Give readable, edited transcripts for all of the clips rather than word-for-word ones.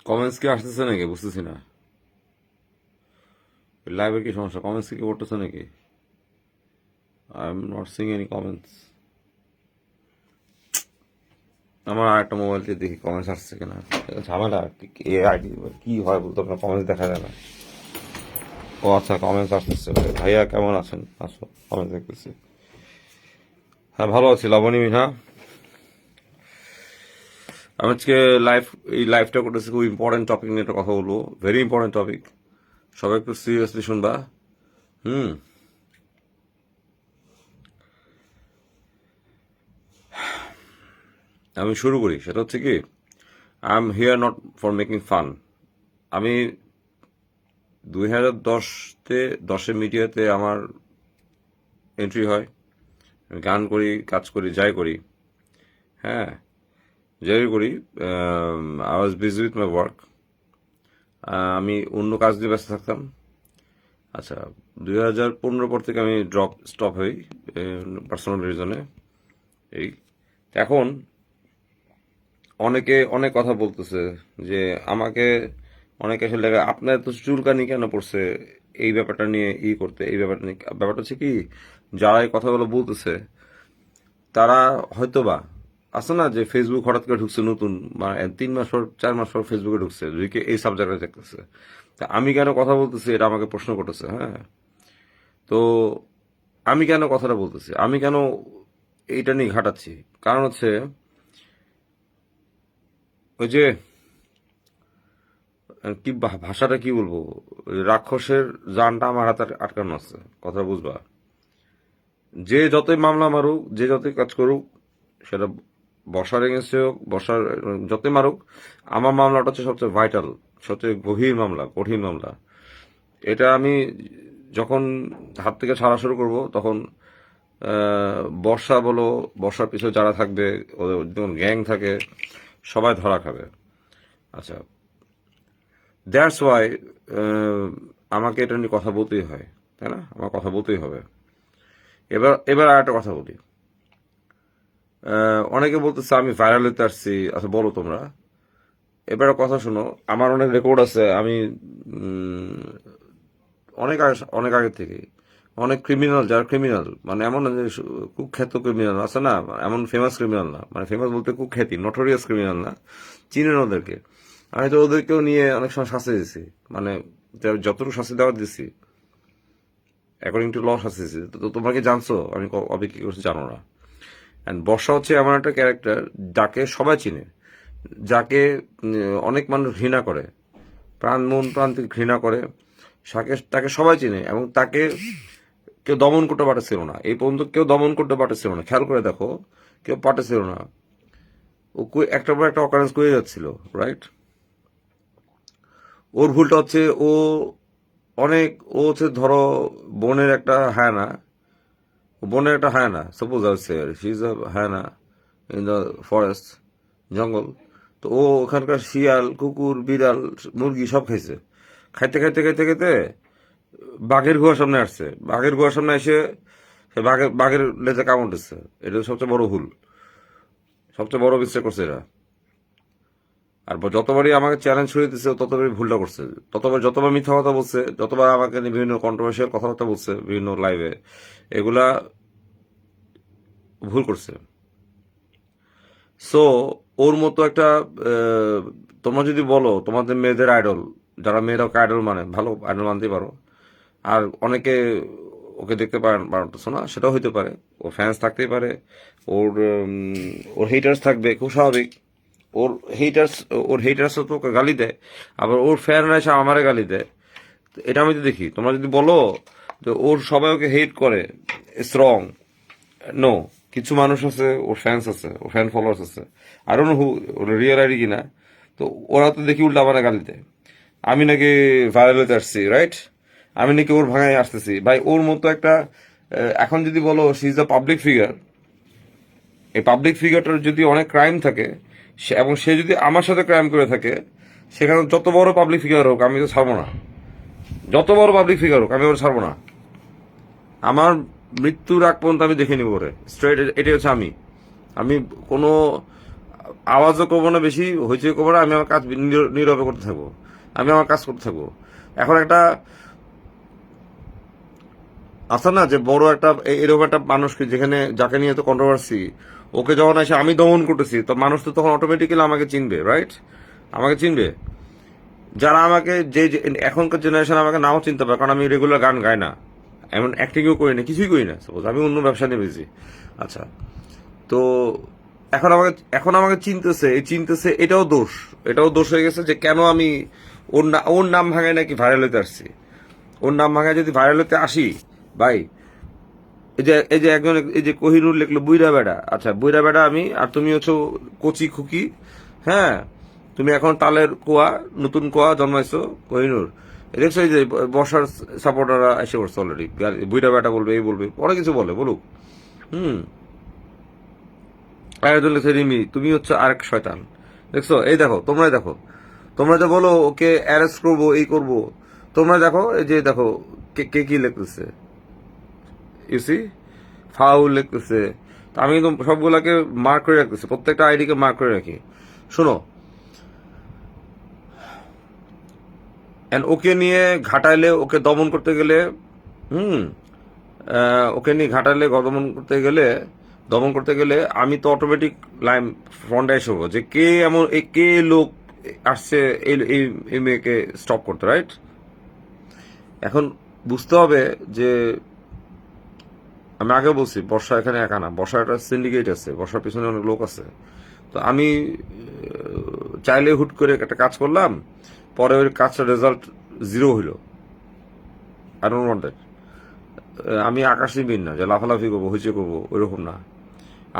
Comments কি আসতেছে নাকি বুঝতেছি না, লাইভে কি সমস্যা? কমেন্টস কি করতেছে নাকি? I am not sing any comments. আমার আর একটা মোবাইল দিয়ে দেখি কমেন্টস আসছে কিনা। ঝামেলা এ আইডি কি হয় বলতে আপনার কমেন্টস দেখা যায় না। ও আচ্ছা, কমেন্টস আসতেছে। ভাইয়া কেমন আছেন? আসো, কমেন্টস দেখতেছি। হ্যাঁ, ভালো আছি লাবণী মিনা। আমি আজকে এই লাইভটা করতেছি খুব ইম্পর্টেন্ট টপিক নিয়ে একটা কথা বলবো, ভেরি ইম্পর্টেন্ট টপিক। সবাই একটু সিরিয়াসলি শুনবা। হুম আমি শুরু করি। সেটা হচ্ছে কি, I am here not for making fun. আমি 2010 মিডিয়াতে আমার এন্ট্রি হয়। আমি গান করি, কাজ করি, যাই করি। হ্যাঁ, যাই করি। I was busy with my work. আমি অন্য কাজ দিয়ে ব্যস্ত থাকতাম। আচ্ছা, 2015 পর থেকে আমি স্টপ হই পার্সোনাল রিজনে। এই এখন অনেকে অনেক কথা বলতেছে যে আমাকে, অনেকে আসলে আপনার তো চুলকানি কেন পড়ছে এই ব্যাপারটা নিয়ে করতে, এই ব্যাপারটা নিয়ে। ব্যাপারটা হচ্ছে কি, যারা এই কথাগুলো বলতেছে তারা হয়তোবা আছে না যে ফেসবুক হঠাৎ করে ঢুকছে নতুন, মানে 3 মাস পর 4 মাস পর ফেসবুকে ঢুকছে, ঢুকে এই সাবজেক্টে দেখতেছে। তা আমি কেন কথা বলতেছি এটা আমাকে প্রশ্ন করতেছে। হ্যাঁ, তো আমি কেন কথাটা বলতেছি, আমি কেন এইটা নিয়ে ঘাটাচ্ছি, কারণ হচ্ছে ওই যে কি ভাষাটা কি বলবো, ওই রাক্ষসের জানটা আমার হাতে আটকানো আছে, কথা বুঝবা। যে যতই মামলা মারুক, যে যতই কাজ করুক, সেটা বর্ষার এগেন্সে হোক, বর্ষার যতই মারুক, আমার মামলাটা হচ্ছে সবচেয়ে ভাইটাল, সবচেয়ে গভীর মামলা, কঠিন মামলা। এটা আমি যখন হাত থেকে ছাড়া শুরু করব তখন বর্ষা বলো, বর্ষার পিছনে যারা থাকবে, ওদের যেমন গ্যাং থাকে, সবাই ধরা খাবে। আচ্ছা, দ্যাটস ওয়াই আমাকে এটা নিয়ে কথা বলতেই হয়, তাই না? আমার কথা বলতেই হবে। এবার এবার আর একটা কথা বলি। অনেকে বলতেছে আমি ভাইরাল হতে আসছি। আচ্ছা বলো তোমরা, এবার কথা শোনো। আমার অনেক রেকর্ড আছে। আমি অনেক আগে থেকে অনেক ক্রিমিনাল, যারা ক্রিমিনাল মানে এমন না যে কুখ্যাত ক্রিমিনাল আছে না, এমন ফেমাস ক্রিমিনাল না, মানে ফেমাস বলতে কুখ্যাতি, নটোরিয়াস ক্রিমিনাল না, চিনেন ওদেরকে। আমি তো ওদেরকেও নিয়ে অনেক সময় শাস্তি দিছি, মানে যতটুকু শাস্তি দেওয়ার দিছি অ্যাকর্ডিং টু ল শাস্তি দিছি। তো তোমরা কি জানছো আমি কবে কি করছি? জানো না। অ্যান্ড বর্ষা হচ্ছে এমন একটা ক্যারেক্টার যাকে সবাই চিনে, যাকে অনেক মানুষ ঘৃণা করে, মন প্রাণ থেকে ঘৃণা করে। তাকে সবাই চিনে এবং তাকে কেউ দমন করতে পারতেছিল না। এই পর্যন্ত কেউ দমন করতে পারতেছিল না। খেয়াল করে দেখো, কেউ পারতেছিল না। ও একটার পর একটা অকারেন্স করে যাচ্ছিল, রাইট? ওর ভুলটা হচ্ছে ও হচ্ছে ধরো বনের একটা হায়না, সাপোজ আছে, she is a hyena in the forest, জঙ্গল। তো ও ওখানকার শিয়াল, কুকুর, বিড়াল, মুরগি সব খাইছে। খাইতে খাইতে খাইতে খাইতে বাঘের গুহার সামনে আসছে। বাঘের গুহার সামনে এসে সে বাঘের লেজে কামড় দিচ্ছে। এটা সবচেয়ে বড় ভুল, সবচেয়ে বড় মিস্টেক করছে এরা। আর যতবারই আমাকে চ্যালেঞ্জ ছুড়ে দিচ্ছে ততবারই ভুলটা করছে। যতবার মিথ্যা কথা বলছে, যতবার আমাকে নিয়ে বিভিন্ন কন্ট্রোভার্সিয়াল কথাবার্তা বলছে বিভিন্ন লাইভে, এগুলা ভুল করছে। সো ওর মতো একটা তোমরা যদি বলো তোমাদের মেয়েদের আইডল, যারা মেয়েরা ওকে আইডল মানে, ভালো আইডল মানতেই পারো। আর অনেকে ওকে দেখতে পারতেছো না, সেটাও হইতে পারে। ওর ফ্যান্স থাকতেই পারে, ওর ওর হেটার্স থাকবে, খুব স্বাভাবিক। ওর হেটার্স ওর হেটার্স তো ওকে গালি দেয়, আবার ওর ফ্যানরা এসে আমারে গালি দেয়। তো এটা আমি তো দেখি। তোমরা যদি বলো তো ওর সবাই ওকে হেট করে, ইটস রং। নো, কিছু মানুষ আছে, ওর ফ্যান্স আছে, ওর ফ্যান ফলোয়ার্স আছে, আর নো হু, ওর রিয়েল আইডি কিনা। তো ওরা তো দেখি উল্টা আমার গালি দেয়, আমি নাকি ভাইরাল হতে আসছি, রাইট? আমি নাকি ওর ভাঙায় আসতেছি। ভাই ওর মতো একটা এখন যদি বলো she is a public figure, এই পাবলিক ফিগারটার যদি অনেক ক্রাইম থাকে এবং সে যদি আমার সাথে ক্রাইম করে থাকে, সেখানে যত বড় পাবলিক ফিগার হোক আমি তো ছাড়বো না, যত বড় পাবলিক ফিগার হোক আমি ওর ছাড়বো না। আমার মৃত্যুর আগ পর্যন্ত আমি দেখে নিব ওরে স্ট্রেট। এটাই হচ্ছে আমি। আমি কোনো আওয়াজও করবো না, বেশি হইচই করবো না, আমি আমার কাজ নীরবে করতে থাকবো, আমি আমার কাজ করতে থাকবো। এখন একটা আছে না যে বড় একটা এরকম একটা মানুষকে যেখানে যাকে নিয়ে তো কন্ট্রোভার্সি, ওকে যখন এসে আমি দমন করতেছি, তো মানুষ তো তখন অটোমেটিক্যালি আমাকে চিনবে, রাইট? আমাকে চিনবে। যারা আমাকে এখনকার জেনারেশন আমাকে নাও চিনতে পারে, কারণ আমি রেগুলার গান গাই না, এমন অ্যাক্টিংও করি না, কিছুই করি না, সাপোজ আমি অন্য ব্যবসা নিয়ে বেশি। আচ্ছা, তো এখন আমাকে চিনতেছে, এই চিনতেছে, এটাও দোষ হয়ে গেছে যে কেন আমি ওর নাম ভাঙায় নাকি ভাইরাল হতে আসছি। ওর নাম ভাঙায় যদি ভাইরাল হতে আসি, ভাই এই যে একজন এই যে কোহিনুর লিখলো বুইরা বেড়া, আচ্ছা বুইরা বেড়া আমি, আর তুমি হচ্ছে কচি খুকি, হ্যাঁ, তুমি এখন তালের কোয়া, নতুন কোয়া জন্মাইছো কোহিনুর। দেখছো এই যে বর্ষার সাপোর্টাররা এসে পড়ছে অলরেডি, বুইরা বেটা বলবে, এই বলবে, পরে কিছু বলে বলুক। হুম, আয়াতুল রিমি তুমি হচ্ছে আরেক শয়তান। দেখছো, এই দেখো, তোমরাই দেখো, তোমরা যে বলো ওকে অ্যারেস্ট করবো, এই করবো, তোমরা দেখো এই যে দেখো কে কে কি লিখতেছে, ইউসি ফাউল লিখতেছে। তো আমি কিন্তু সবগুলাকে মার্ক করে রাখতেছি, প্রত্যেকটা আইডিকে মার্ক করে রাখি। শোনো, ওকে নিয়ে ঘাটাইলে, ওকে দমন করতে গেলে, হুম, ওকে নিয়ে ঘাটাইলে দমন করতে গেলে আমি তো অটোমেটিক লাইন ফ্রন্টে এসে হবো যে কে এমন কে লোক আসছে এই মেয়েকে স্টপ করতে, রাইট? এখন বুঝতে হবে যে আমি আগে বলছি বর্ষা এখানে একা না, বর্ষা একটা সিন্ডিকেট আছে, বর্ষার পিছনে অনেক লোক আছে। তো আমি চাইলে হুট করে একটা কাজ করলাম, পরে ওই কাজটা রেজাল্ট জিরো হইলো, আই ডোন্ট ওয়ান্ট দ্যাট। আমি আকাশী বিন না যে লাফালাফি করবো, হইচে করবো, ওইরকম না।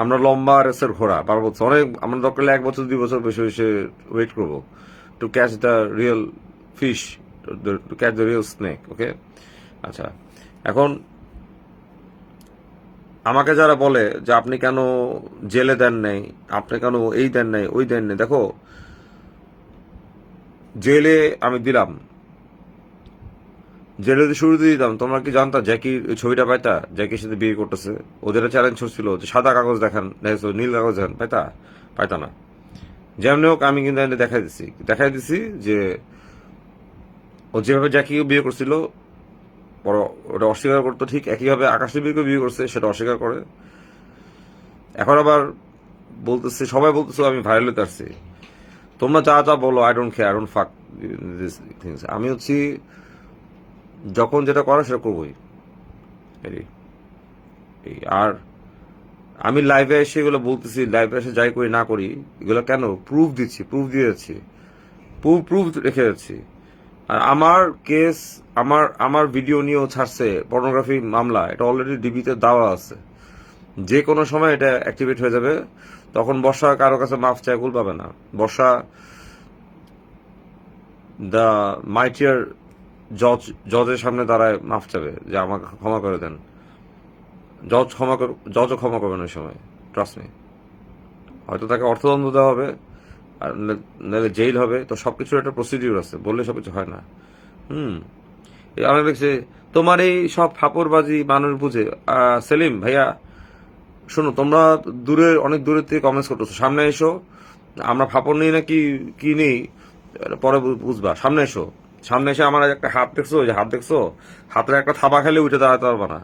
আমরা লম্বা রেসের ঘোড়া, পারবো অনেক, আমরা দরকার 1 বছর 2 বছর বেশি বেশি ওয়েট করবো to catch the real fish, to catch the real snake, okay? আচ্ছা, এখন আমাকে যারা বলে যে আপনি কেন জেলে দেন নাই, আপনি কেন এই দেন নাই, ওই দেন নাই, দেখো জেলে আমি দিলাম, জেলে যদি শুরুতে দিতাম, তোমরা কি জানতা জ্যাকির ছবিটা পাইতা? জ্যাকির সাথে বিয়ে করতেছে, ওদের চ্যালেঞ্জ হচ্ছিল যে সাদা কাগজ দেখান, দেখছো নীল কাগজ দেখান, পাইতা না। যেমনি হোক আমি কিন্তু দেখাই দিছি যে ও যেভাবে জ্যাকিকে বিয়ে করছিল, ওটা অস্বীকার করতো, ঠিক একইভাবে আকাশদীপীকে বিয়ে করছে, সেটা অস্বীকার করে। এখন আবার বলতেছে, সবাই বলতেছে আমি ভাইরাল হতে আসছি। তোমরা যা যা বলো, I don't care, I don't ফাক দিস থিংস। আমি হচ্ছি যখন যেটা করে সেটা করবোই। আর আমি লাইভে এসে এগুলো বলতেছি, লাইভে এসে যাই করি না করি, এগুলো কেন প্রুফ দিচ্ছি, প্রুফ দিয়ে যাচ্ছি, প্রুফ রেখে যাচ্ছি। আর আমার কেস, আমার ভিডিও নিয়েও ছাড়ছে পর্নোগ্রাফি মামলা, এটা অলরেডি ডিবিতে দেওয়া আছে, যে কোনো সময় এটা অ্যাক্টিভেট হয়ে যাবে। তখন বর্ষা কারো কাছে মাফ চায় কুল পাবে না। বর্ষা দ্য মাইটিয়ার জজের সামনে দাঁড়ায় মাফ চাবে যে আমাকে ক্ষমা করে দেন। জজও ক্ষমা করবেন ওই সময়, ট্রাস্ট মি। হয়তো তাকে অর্থদণ্ড দেওয়া হবে, আর নাহলে জেল হবে। তো সবকিছুর একটা প্রসিডিউর আছে, বললে সবকিছু হয় না। অনেক দেখছে তোমার এই সব ফাপড়বাজি মানুষ বুঝে। সেলিম ভাইয়া শোনো, তোমরা অনেক দূরের থেকে কমেন্টস করতেছো, সামনে এসো, আমরা ফাপড় নেই না কি নেই পরে বুঝবা। সামনে এসে আমার একটা হাত দেখছো, যে হাত দেখছো, হাতের একটা থাবা খেলে উঠে দাঁড়াতে পারবা না।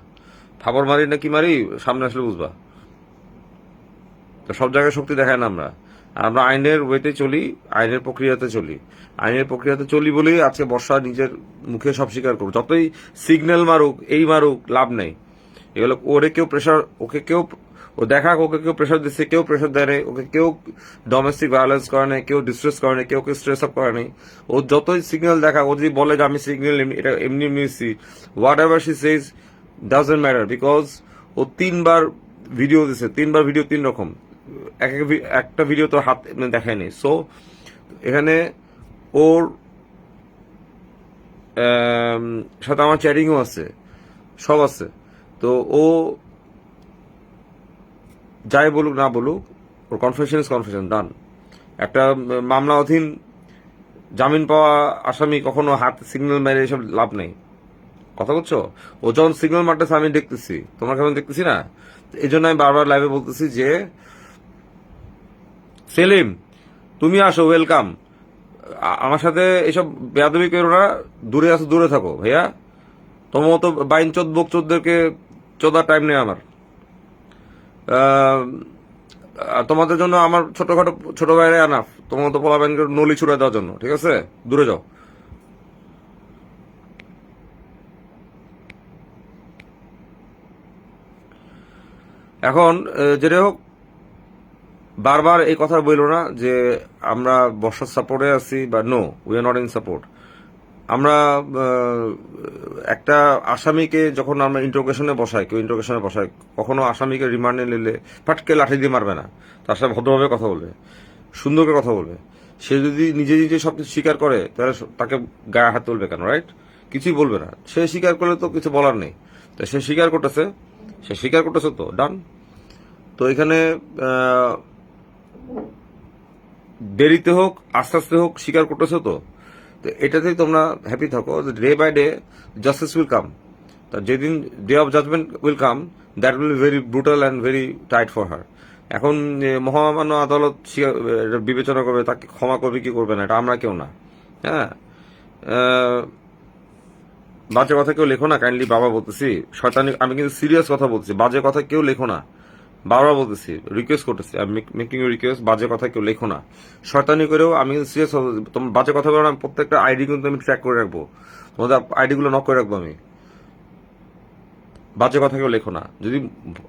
ফাপড় মারি না কি মারি, সামনে আসলে বুঝবা। তো সব জায়গায় শক্তি দেখায় না আমরা আইনের ওয়েতে চলি, আইনের প্রক্রিয়াতে চলি বলেই আজকে বর্ষা নিজের মুখে সব স্বীকার করবো। যতই সিগন্যাল মারুক, এই মারুক, লাভ নেই। এগুলো ওকে ও দেখা ওকে কেউ প্রেশার দিচ্ছে, কেউ প্রেশার দেয় নাই, ওকে কেউ ডোমেস্টিক ভায়োলেন্স করে নাই, কেউ ডিস্ট্রেস করে নাই, কেউ স্ট্রেস আপ করে নাই। ও যতই সিগন্যাল দেখা, ও যদি বলে যে আমি সিগন্যাল এটা এমনি নিয়েছি, whatever she says doesn't matter, because ও 3বার ভিডিও দিছে, 3বার ভিডিও 3 রকম, একটা ভিডিও তো হাত দেখায়নি। সো এখানে ওর সাথে আমার চ্যাটিংও আছে, সব আছে। তো ও যাই বলুক না বলুক, ওর কনফেশন ইজ কনফেশন, ডান। একটা মামলা অধীন জামিন পাওয়া আসামি কখনো হাত সিগন্যাল মেরে এসব লাভ নেই, কথা বলছো? ও যখন সিগন্যাল মারতেছে আমি দেখতেছি, তোমার কেমন দেখতেছি না? এই জন্য আমি বারবার লাইভে বলতেছি যে সেলিম তুমি আসো, ওয়েলকাম। আমার সাথে এসব বেয়াদবি করো না, দূরে আসো, দূরে থাকো ভাইয়া। তোমার মতো বাইন চোদ বক চোদদেরকে চোদার টাইম নেই আমার। তোমাদের জন্য আমার ছোটখাটো ছোট ভাইরা আনাফ, তোমার মতো পোলা ব্যাংকের নলি ছুড়ে দেওয়ার জন্য, ঠিক আছে? দূরে যাও। এখন যেটা হোক, বারবার এই কথা বললো না যে আমরা বর্ষার সাপোর্টে আছি, বা no, we are not in support. আমরা একটা আসামিকে যখন আমরা ইন্টারোগেশনে বসাই, কেউ ইন্টারোগেশনে বসাই, কখনো আসামিকে রিমান্ডে নিলে ফাটকে লাঠি দিয়ে মারবে না, তার সাথে ভদ্রভাবে কথা বলবে, সুন্দর করে কথা বলবে। সে যদি নিজে নিজে সবকিছু স্বীকার করে তাহলে তাকে গায়ে হাত তুলবে কেন, রাইট? কিছুই বলবে না। সে স্বীকার করলে তো কিছু বলার নেই। তো সে স্বীকার করতেছে, তো ডান। তো এখানে দেরিতে হোক আস্তে আস্তে হোক স্বীকার করতেছে, তো এটাতেই তোমরা হ্যাপি থাকো। Day by day justice will come. তা যেদিন day of judgement will come, that will very brutal and very tight for her. এখন মহামান্য আদালত বিবেচনা করবে, তাকে ক্ষমা করবে কি করবে না, এটা আমরা কেউ না। হ্যাঁ, বাজে কথা কেউ লেখো না কাইন্ডলি, বাবা বলতেছি। শয়তানি, আমি কিন্তু সিরিয়াস কথা বলছি, বাজে কথা কেউ লেখো না, বারবার বলতেছি, রিকোয়েস্ট করতেছি, আমি মেকিং ইউ রিকোয়েস্ট, বাজে কথা কেউ লেখো না। শয়তানি করেও আমি কিন্তু সিরিয়াস, তোমার বাজে কথা বলো না, প্রত্যেকটা আইডি কিন্তু আমি ট্র্যাক করে রাখবো, তোমাদের আইডিগুলো নক করে রাখবো আমি। বাজে কথা কেউ লেখো না, যদি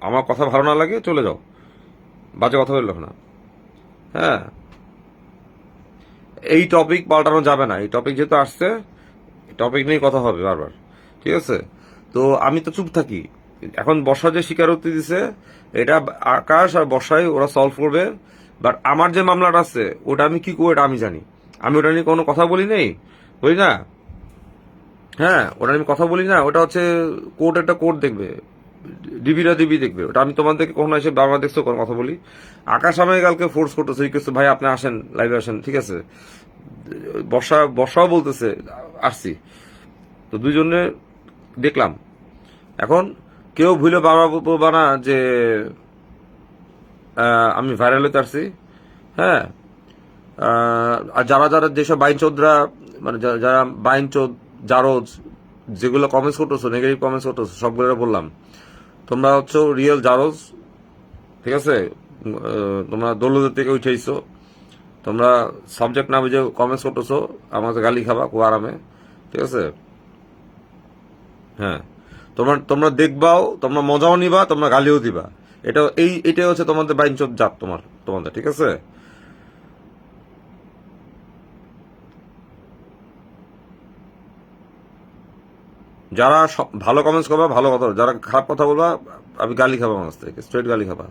আমার কথা ভালো না লাগে চলে যাও, বাজে কথা বলে লেখো না। হ্যাঁ, এই টপিক পাল্টানো যাবে না, এই টপিক যেহেতু আসছে, টপিক নিয়ে কথা হবে বারবার, ঠিক আছে? তো আমি তো চুপ থাকি। এখন বর্ষা যে স্বীকারোক্তি দিছে, এটা আকাশ আর বর্ষায় ওরা সলভ করবে। বাট আমার যে মামলাটা আছে ওটা আমি কি করবো এটা আমি জানি। আমি ওটা নিয়ে কোনো কথা বলি নেই, বলি না। হ্যাঁ, ওটা আমি কথা বলি না, ওটা হচ্ছে কোর্ট, একটা কোর্ট দেখবে, ডিবিরা ডিবি দেখবে। ওটা আমি তোমাদেরকে কখনো এসে বারবার দেখছো কোনো কথা বলি? আকাশ আমাকে কালকে ফোর্স করতেছে, রিকোয়েস্ট, ভাই আপনি আসেন, লাইভে আসেন, ঠিক আছে? বর্ষাও বলতেছে আসছি, তো দুইজনে দেখলাম। এখন কেউ ভুলে বারবার বলবা না যে আমি ভাইরাল হতে আসছি। হ্যাঁ, আর যারা যারা যেসব বাইনচোদরা, মানে যারা বাইনচোদ জারজ, যেগুলো কমেন্টস করতেছো, নেগেটিভ কমেন্টস করতেছো, সবগুলো বললাম তোমরা হচ্ছে রিয়েল জারজ, ঠিক আছে? তোমরা দৌলতের থেকে উঠেইছো, তোমরা সাবজেক্ট না বুঝে কমেন্টস করতেছো, আমাকে গালি খাবা খুব আরামে, ঠিক আছে? হ্যাঁ, তোমরা দেখবাও, তোমরা মজাও নিবা, তোমরা গালিও দিবা। এটাই হচ্ছে তোমাদের বাইনচোদ জাত, তোমাদের, ঠিক আছে? যারা ভালো কমেন্টস করবা, ভালো কথা, যারা খারাপ কথা বলবা, আমি গালি খাবা, আমার থেকে স্ট্রেট গালি খাবা।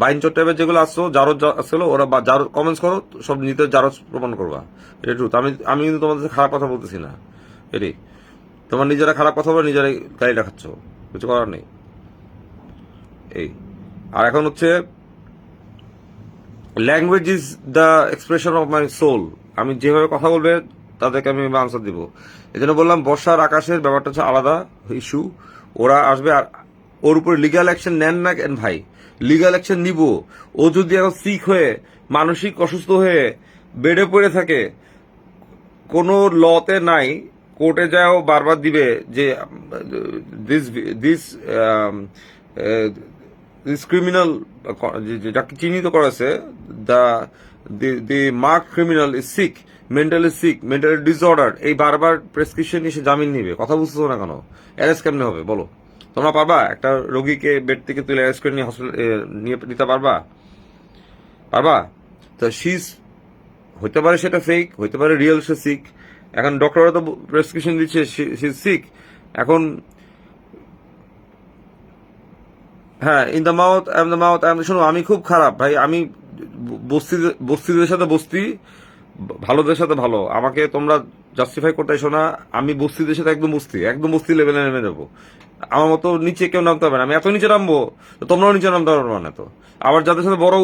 বাইনচোদ টাইপের যেগুলো আসছো, যারো আসছিল, ওরা যারো কমেন্টস করো, সব নিতে যারো প্রমাণ করবা, এটা ট্রুথ। আমি কিন্তু তোমাদের খারাপ কথা বলতেছি না, এটাই। তোমার নিজেরা খারাপ কথা বলে নিজেরাই গালি দেখাচ্ছ, কিছু করার নেই। এই, আর এখন হচ্ছে language is the expression of my soul. আমি যেভাবে কথা বলবে তাদেরকে আমি আনসার দিব। এই জন্য বললাম বর্ষার আকাশের ব্যাপারটা হচ্ছে আলাদা ইস্যু। ওরা আসবে, আর ওর উপরে লিগাল অ্যাকশন নেন না কেন ভাই? লিগাল অ্যাকশন নিব। ও যদি এখন সিক হয়ে, মানসিক অসুস্থ হয়ে বেডে পড়ে থাকে, কোনো লতে নাই, কোর্টে যাও বারবার দিবে যে দিস দিস দিস ক্রিমিনাল, যাকে চিহ্নিত করেছে, the mark criminal is sick, mentally disorder, এই বারবার প্রেসক্রিপশন এসে জামিন নিবে। কথা বুঝতেছো না কেন? অ্যারেস্ট কেমনে হবে বলো? তোমরা পারবা একটা রোগীকে বেড থেকে তুলে অ্যারেস্ট করে নিয়ে হসপিটাল নিয়ে নিতে পারবা? পারবা? তো শিজ হইতে পারে সেটা ফেক, হইতে পারে রিয়েল, সে সিক। এখন ডক্টররা তো প্রেসক্রিপশন দিচ্ছে সে সিক। এখন হ্যাঁ, in the mouth I am the mouth, শোনো আমি খুব খারাপ ভাই, আমি বস্তিদের সাথে বস্তি, ভালোদের সাথে ভালো, আমাকে তোমরা জাস্টিফাই করতে এসো না। আমি বস্তিদের সাথে একদম বস্তি লেভেলে নেমে যাবো। আমার মতো নিচে কেউ নামতে হবে না, আমি এত নিচে নামবো তো তোমরাও নিচে নামতে পারবো না। তো আবার যাদের সাথে বড়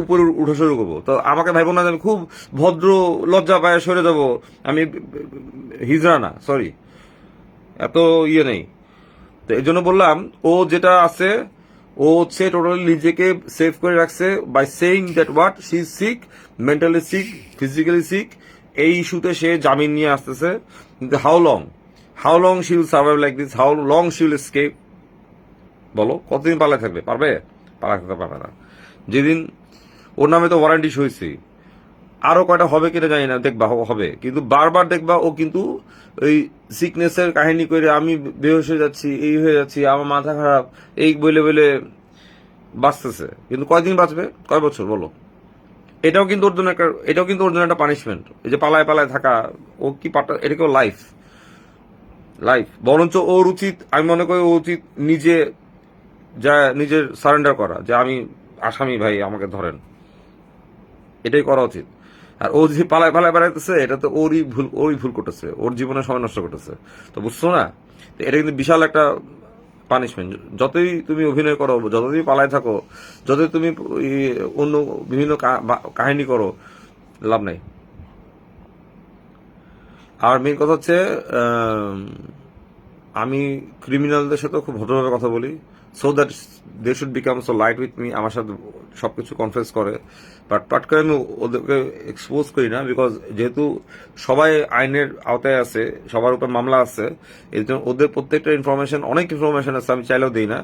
উপরে উঠা শুরু করবো, তো আমাকে ভাইবো না যে আমি খুব ভদ্র, লজ্জা পায়ে সরে যাবো। আমি হিজড়া না, সরি, এত ইয়ে নেই। তো এই জন্য বললাম, ও যেটা আছে, ও হচ্ছে টোটালি নিজেকে সেভ করে রাখছে by saying that what she is sick, mentally sick, physically sick. এই ইস্যুতে সে জামিন নিয়ে আসতেছে। কিন্তু how long she will survive like this, how long she will escape? বলো, কতদিন পালায় থাকবে? পারবে? পালায় থাকতে পারবে না। যেদিন ওর নামে তো ওয়ারেন্টি হয়েছে, আরো কয়টা হবে কিনা জানি না, দেখবা হবে, কিন্তু বারবার দেখবা ও কিন্তু ওই সিকনেসের কাহিনী করে আমি বেহোশ হয়ে যাচ্ছি, এই হয়ে যাচ্ছি, আমার মাথা খারাপ, এই বলে বলে বাঁচতেছে। কিন্তু কয়দিন বাঁচবে? কয় বছর বলো? এটাও কিন্তু ওর জন্য একটা পানিশমেন্ট। এই যে পালায় পালায় থাকা, ও কি পাটা, এটা কেউ লাইফ বরঞ্চ ওর উচিত, আমি মনে করি ও উচিত নিজের সারেন্ডার করা, যে আমি আসামি ভাই, আমাকে ধরেন, এটাই করা উচিত। আর ও যে পালায় পালায় বেড়াইতেছে, এটা তো ওরই ভুল করতেছে, ওর জীবনে সময় নষ্ট করতেছে। তো বুঝছো না? তো এটা কিন্তু বিশাল একটা পানিশমেন্ট। যতই তুমি অভিনয় করো, যতই পালায় থাকো, যতই তুমি অন্য বিভিন্ন কাহিনী করো, লাভ নাই। আর মেন কথা হচ্ছে, আমি ক্রিমিনালদের সাথে খুব ভদ্রভাবে কথা বলি, so that they should become so light with me, আমার সাথে সবকিছু কনফেস করে। বাট পাট করে আমি ওদেরকে এক্সপোজ করি না, বিকজ যেহেতু সবাই আইনের আওতায় আছে, সবার উপর মামলা আছে, এই জন্য ওদের প্রত্যেকটা অনেক ইনফরমেশন আছে, আমি চাইলেও দিই না।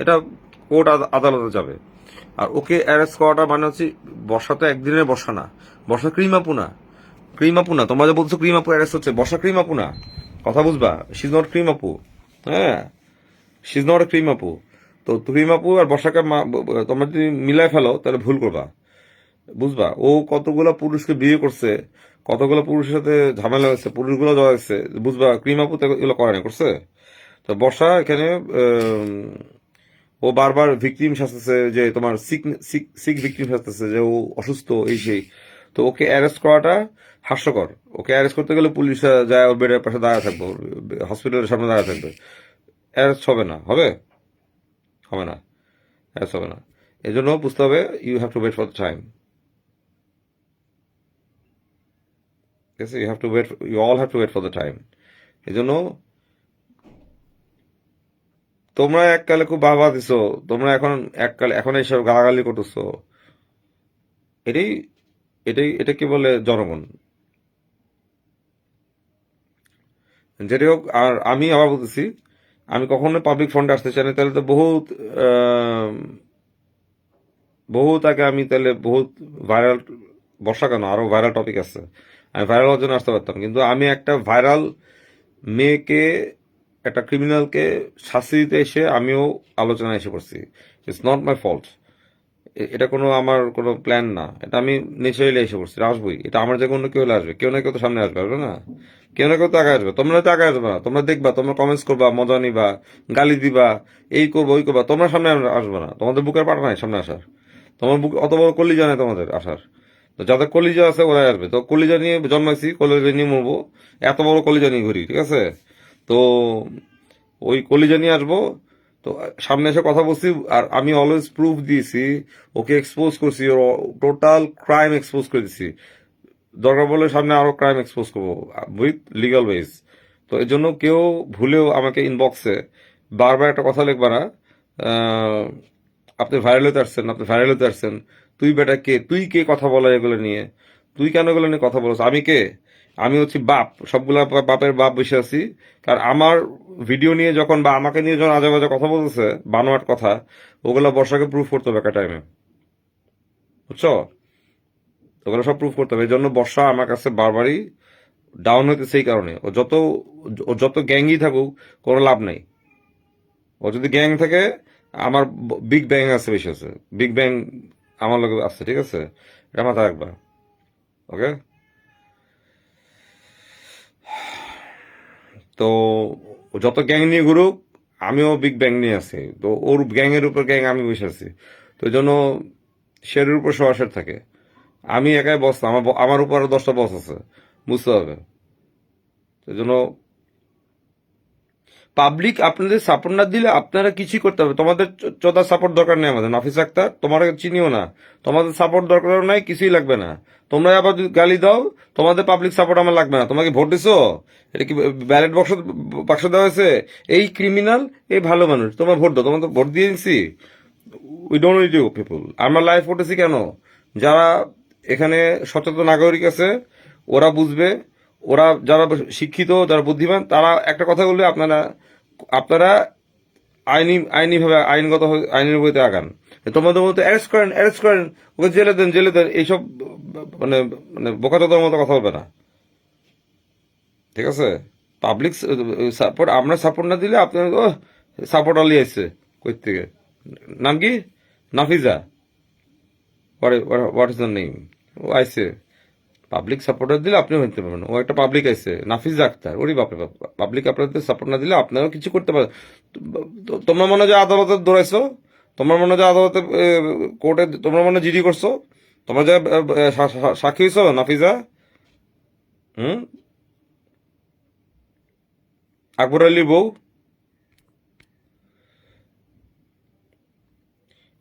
এটা কোর্ট আদালতে যাবে। আর ওকে অ্যারেস্ট করাটা মানে হচ্ছে, বর্ষা তো একদিনের বর্ষা না, বর্ষা ক্রিম আপু না, তোমরা যে বলছো ক্রিম আপু অ্যারেস্ট হচ্ছে, বর্ষা ক্রিম আপু না, কথা বুঝবা, শি ইজ নট ক্রিম আপু। হ্যাঁ, she is not a cream আপু। তো ক্রিম আপু আর বর্ষাকে তোমরা যদি মিলাই ফেলো তাহলে ভুল করবা, বুঝবা। ও কতগুলো পুরুষকে বিয়ে করছে, কতগুলো পুরুষের সাথে ঝামেলা হয়েছে, পুরুষগুলো যাওয়া হয়েছে, বুঝবা। ক্রিম আপু তো এগুলো করে না, করছে। তো বর্ষা এখানে ও বারবার ভিকটিম সাজতেছে, যে তোমার সিক ভিকটিম সাজতেছে, যে ও অসুস্থ, এই সেই। তো ওকে অ্যারেস্ট করাটা হাস্যকর। ওকে অ্যারেস্ট করতে গেলে পুলিশ যায় ওর বেডের পাশে দাঁড়া থাকবে, হসপিটালের সামনে দাঁড়া থাকবে। অ্যারেস্ট হবে না, হবে না, অ্যারেস্ট হবে না। এই জন্য বুঝতে হবে, you have to wait for the time. ঠিক আছে, you all have to wait for the time. এই জন্য তোমরা এককালে খুব বাহবা দিছো, তোমরা এখন এইসব গালাগালি করতেছো। এটাই এটা কি বলে জনগণ। যেটাই হোক, আর আমি আবার বলতেছি, আমি কখনো পাবলিক ফ্রন্টে আসতে চাই না, তাহলে তো বহুত আগে আমি তাহলে বহুত ভাইরাল, বর্ষা কেন, আরো ভাইরাল টপিক আছে, আমি ভাইরাল হওয়ার জন্য আসতে পারতাম। কিন্তু আমি একটা ভাইরাল মেয়েকে, একটা ক্রিমিনালকে শাস্তি দিতে এসে আমিও আলোচনায় এসে পড়ছি। It's not my fault. এটা আমার কোনো প্ল্যান না, এটা আমি ন্যাচারালি এসে পড়ছি, আসবোই। এটা আমার জায়গায় অন্য কেউ হলে আসবে, কেউ না কেউ তো সামনে আসবে না? কেউ না কেউ তো আগে আসবে। তোমরা তো আগে আসবে না, তোমরা দেখবা, তোমরা কমেন্টস করবা, মজা নিবা, গালি দিবা, এই করবো ওই করবা, তোমরা সামনে আসবে না। তোমাদের বুকের পাটা নাই সামনে আসার, তোমার বুক অত বড় কলিজা নেই তোমাদের আসার। তো যাদের কলিজা আছে ওরাই আসবে। তো কলিজা নিয়ে জন্মাইছি, কলিজা নিয়ে মরবো, এত বড় কলিজা নিয়ে ঘুরি, ঠিক আছে? তো ওই কলিজা নিয়ে আসবো। তো সামনে এসে কথা বলছি, আর আমি অলওয়েজ প্রুফ দিয়েছি, ওকে এক্সপোজ করছি, ওর টোটাল ক্রাইম এক্সপোজ করে দিছি। দরকার বলে সামনে আরো ক্রাইম এক্সপোজ করবো উইথ লিগাল ওয়েজ। তো এই জন্য কেউ ভুলেও আমাকে ইনবক্সে বারবার একটা কথা লিখবা না, আহ, আপনি ভাইরাল হতে আসছেন, তুই বেটা কে, তুই কে কথা বলা এগুলো নিয়ে, তুই কেন এগুলো নিয়ে কথা বলছ? আমি কে? আমি হচ্ছি বাপ, সবগুলা বাপের বাপ বসে আছি। কারণ আমার ভিডিও নিয়ে যখন, বা আমাকে নিয়ে যখন আজে বাজে কথা বলতেছে, বানোয়াট কথা, ওগুলা বর্ষাকে প্রুফ করতে হবে একটা টাইমে, বুঝছো? ওগুলো সব প্রুফ করতে হবে। এই জন্য বর্ষা আমার কাছে বারবারই ডাউন হইতে, সেই কারণে ও যত গ্যাঙ্গি থাকুক, কোনো লাভ নাই। ও যদি গ্যাং থাকে, আমার বিগ ব্যাং আছে, বেশি আছে, বিগ ব্যাং আমার লগে আছে, ঠিক আছে, এটা মাথায় রাখবা। ওকে, তো ও যত গ্যাং নিয়ে ঘুরুক, আমিও বিগ ব্যাং নিয়ে আছি, তো ওর গ্যাংয়ের উপর গ্যাং আমি বসে আছি, তো এই জন্য শেরের উপর সরাসরি থাকে। আমি একাই বস না, আমার উপর আরো 10টা বস আছে, বুঝতে হবে। এই জন্য পাবলিক আপনাদের সাপোর্ট না দিলে আপনারা কিছুই করতে হবে, তোমাদের চোদার সাপোর্ট দরকার নেই আমাদের। নাফিস আক্তার তোমার চিনিও না, তোমাদের সাপোর্ট দরকার নাই, কিছুই লাগবে না। তোমরা আবার যদি গালি দাও, তোমাদের পাবলিক সাপোর্ট আমার লাগবে না। তোমাকে ভোট দিছো, এটা কি ব্যালট বক্স বাক্স দেওয়া হয়েছে? এই ক্রিমিনাল, এই ভালো মানুষ, তোমরা ভোট দাও, তোমাদের ভোট দিয়ে দিচ্ছি। We don't need you people. আমরা লাইভ করতেছি কেন? যারা এখানে সচেতন নাগরিক আছে, ওরা বুঝবে, ওরা যারা শিক্ষিত, যারা বুদ্ধিমান, তারা একটা কথা বললে আপনারা আপনারা আইনিভাবে আইনগত আইনের বইতে আগান। তোমাদের মতো অ্যারেস্ট করেন, অ্যারেস্ট করেন, ওকে জেলে দেন, জেলে দেন, এইসব মানে মানে বোকাচোদার মতো কথা বলবে না, ঠিক আছে? পাবলিক সাপোর্ট, আমরা সাপোর্ট না দিলে আপনার সাপোর্ট আলি আসছে কই থেকে? নাম কি? Nafiza, what is the name? ও আইসে, পাবলিক সাপোর্টার দিলে আপনিও হইতে পারবেন। ও একটা পাবলিক আইসে, নাফিজা আক্তার, ওরই বাপরে বাপ। পাবলিক আপনাদের সাপোর্ট না দিলে আপনারাও কিছু করতে পারেন। তোমরা মনে হয় যে আদালতে দৌড়াইছো, তোমরা মনে হয় যে আদালতে কোর্টে, তোমরা মনে হয় জিডি করছো, তোমরা যে সাক্ষী হইছো নাফিজা, হুম, আকবর আলীর বউ,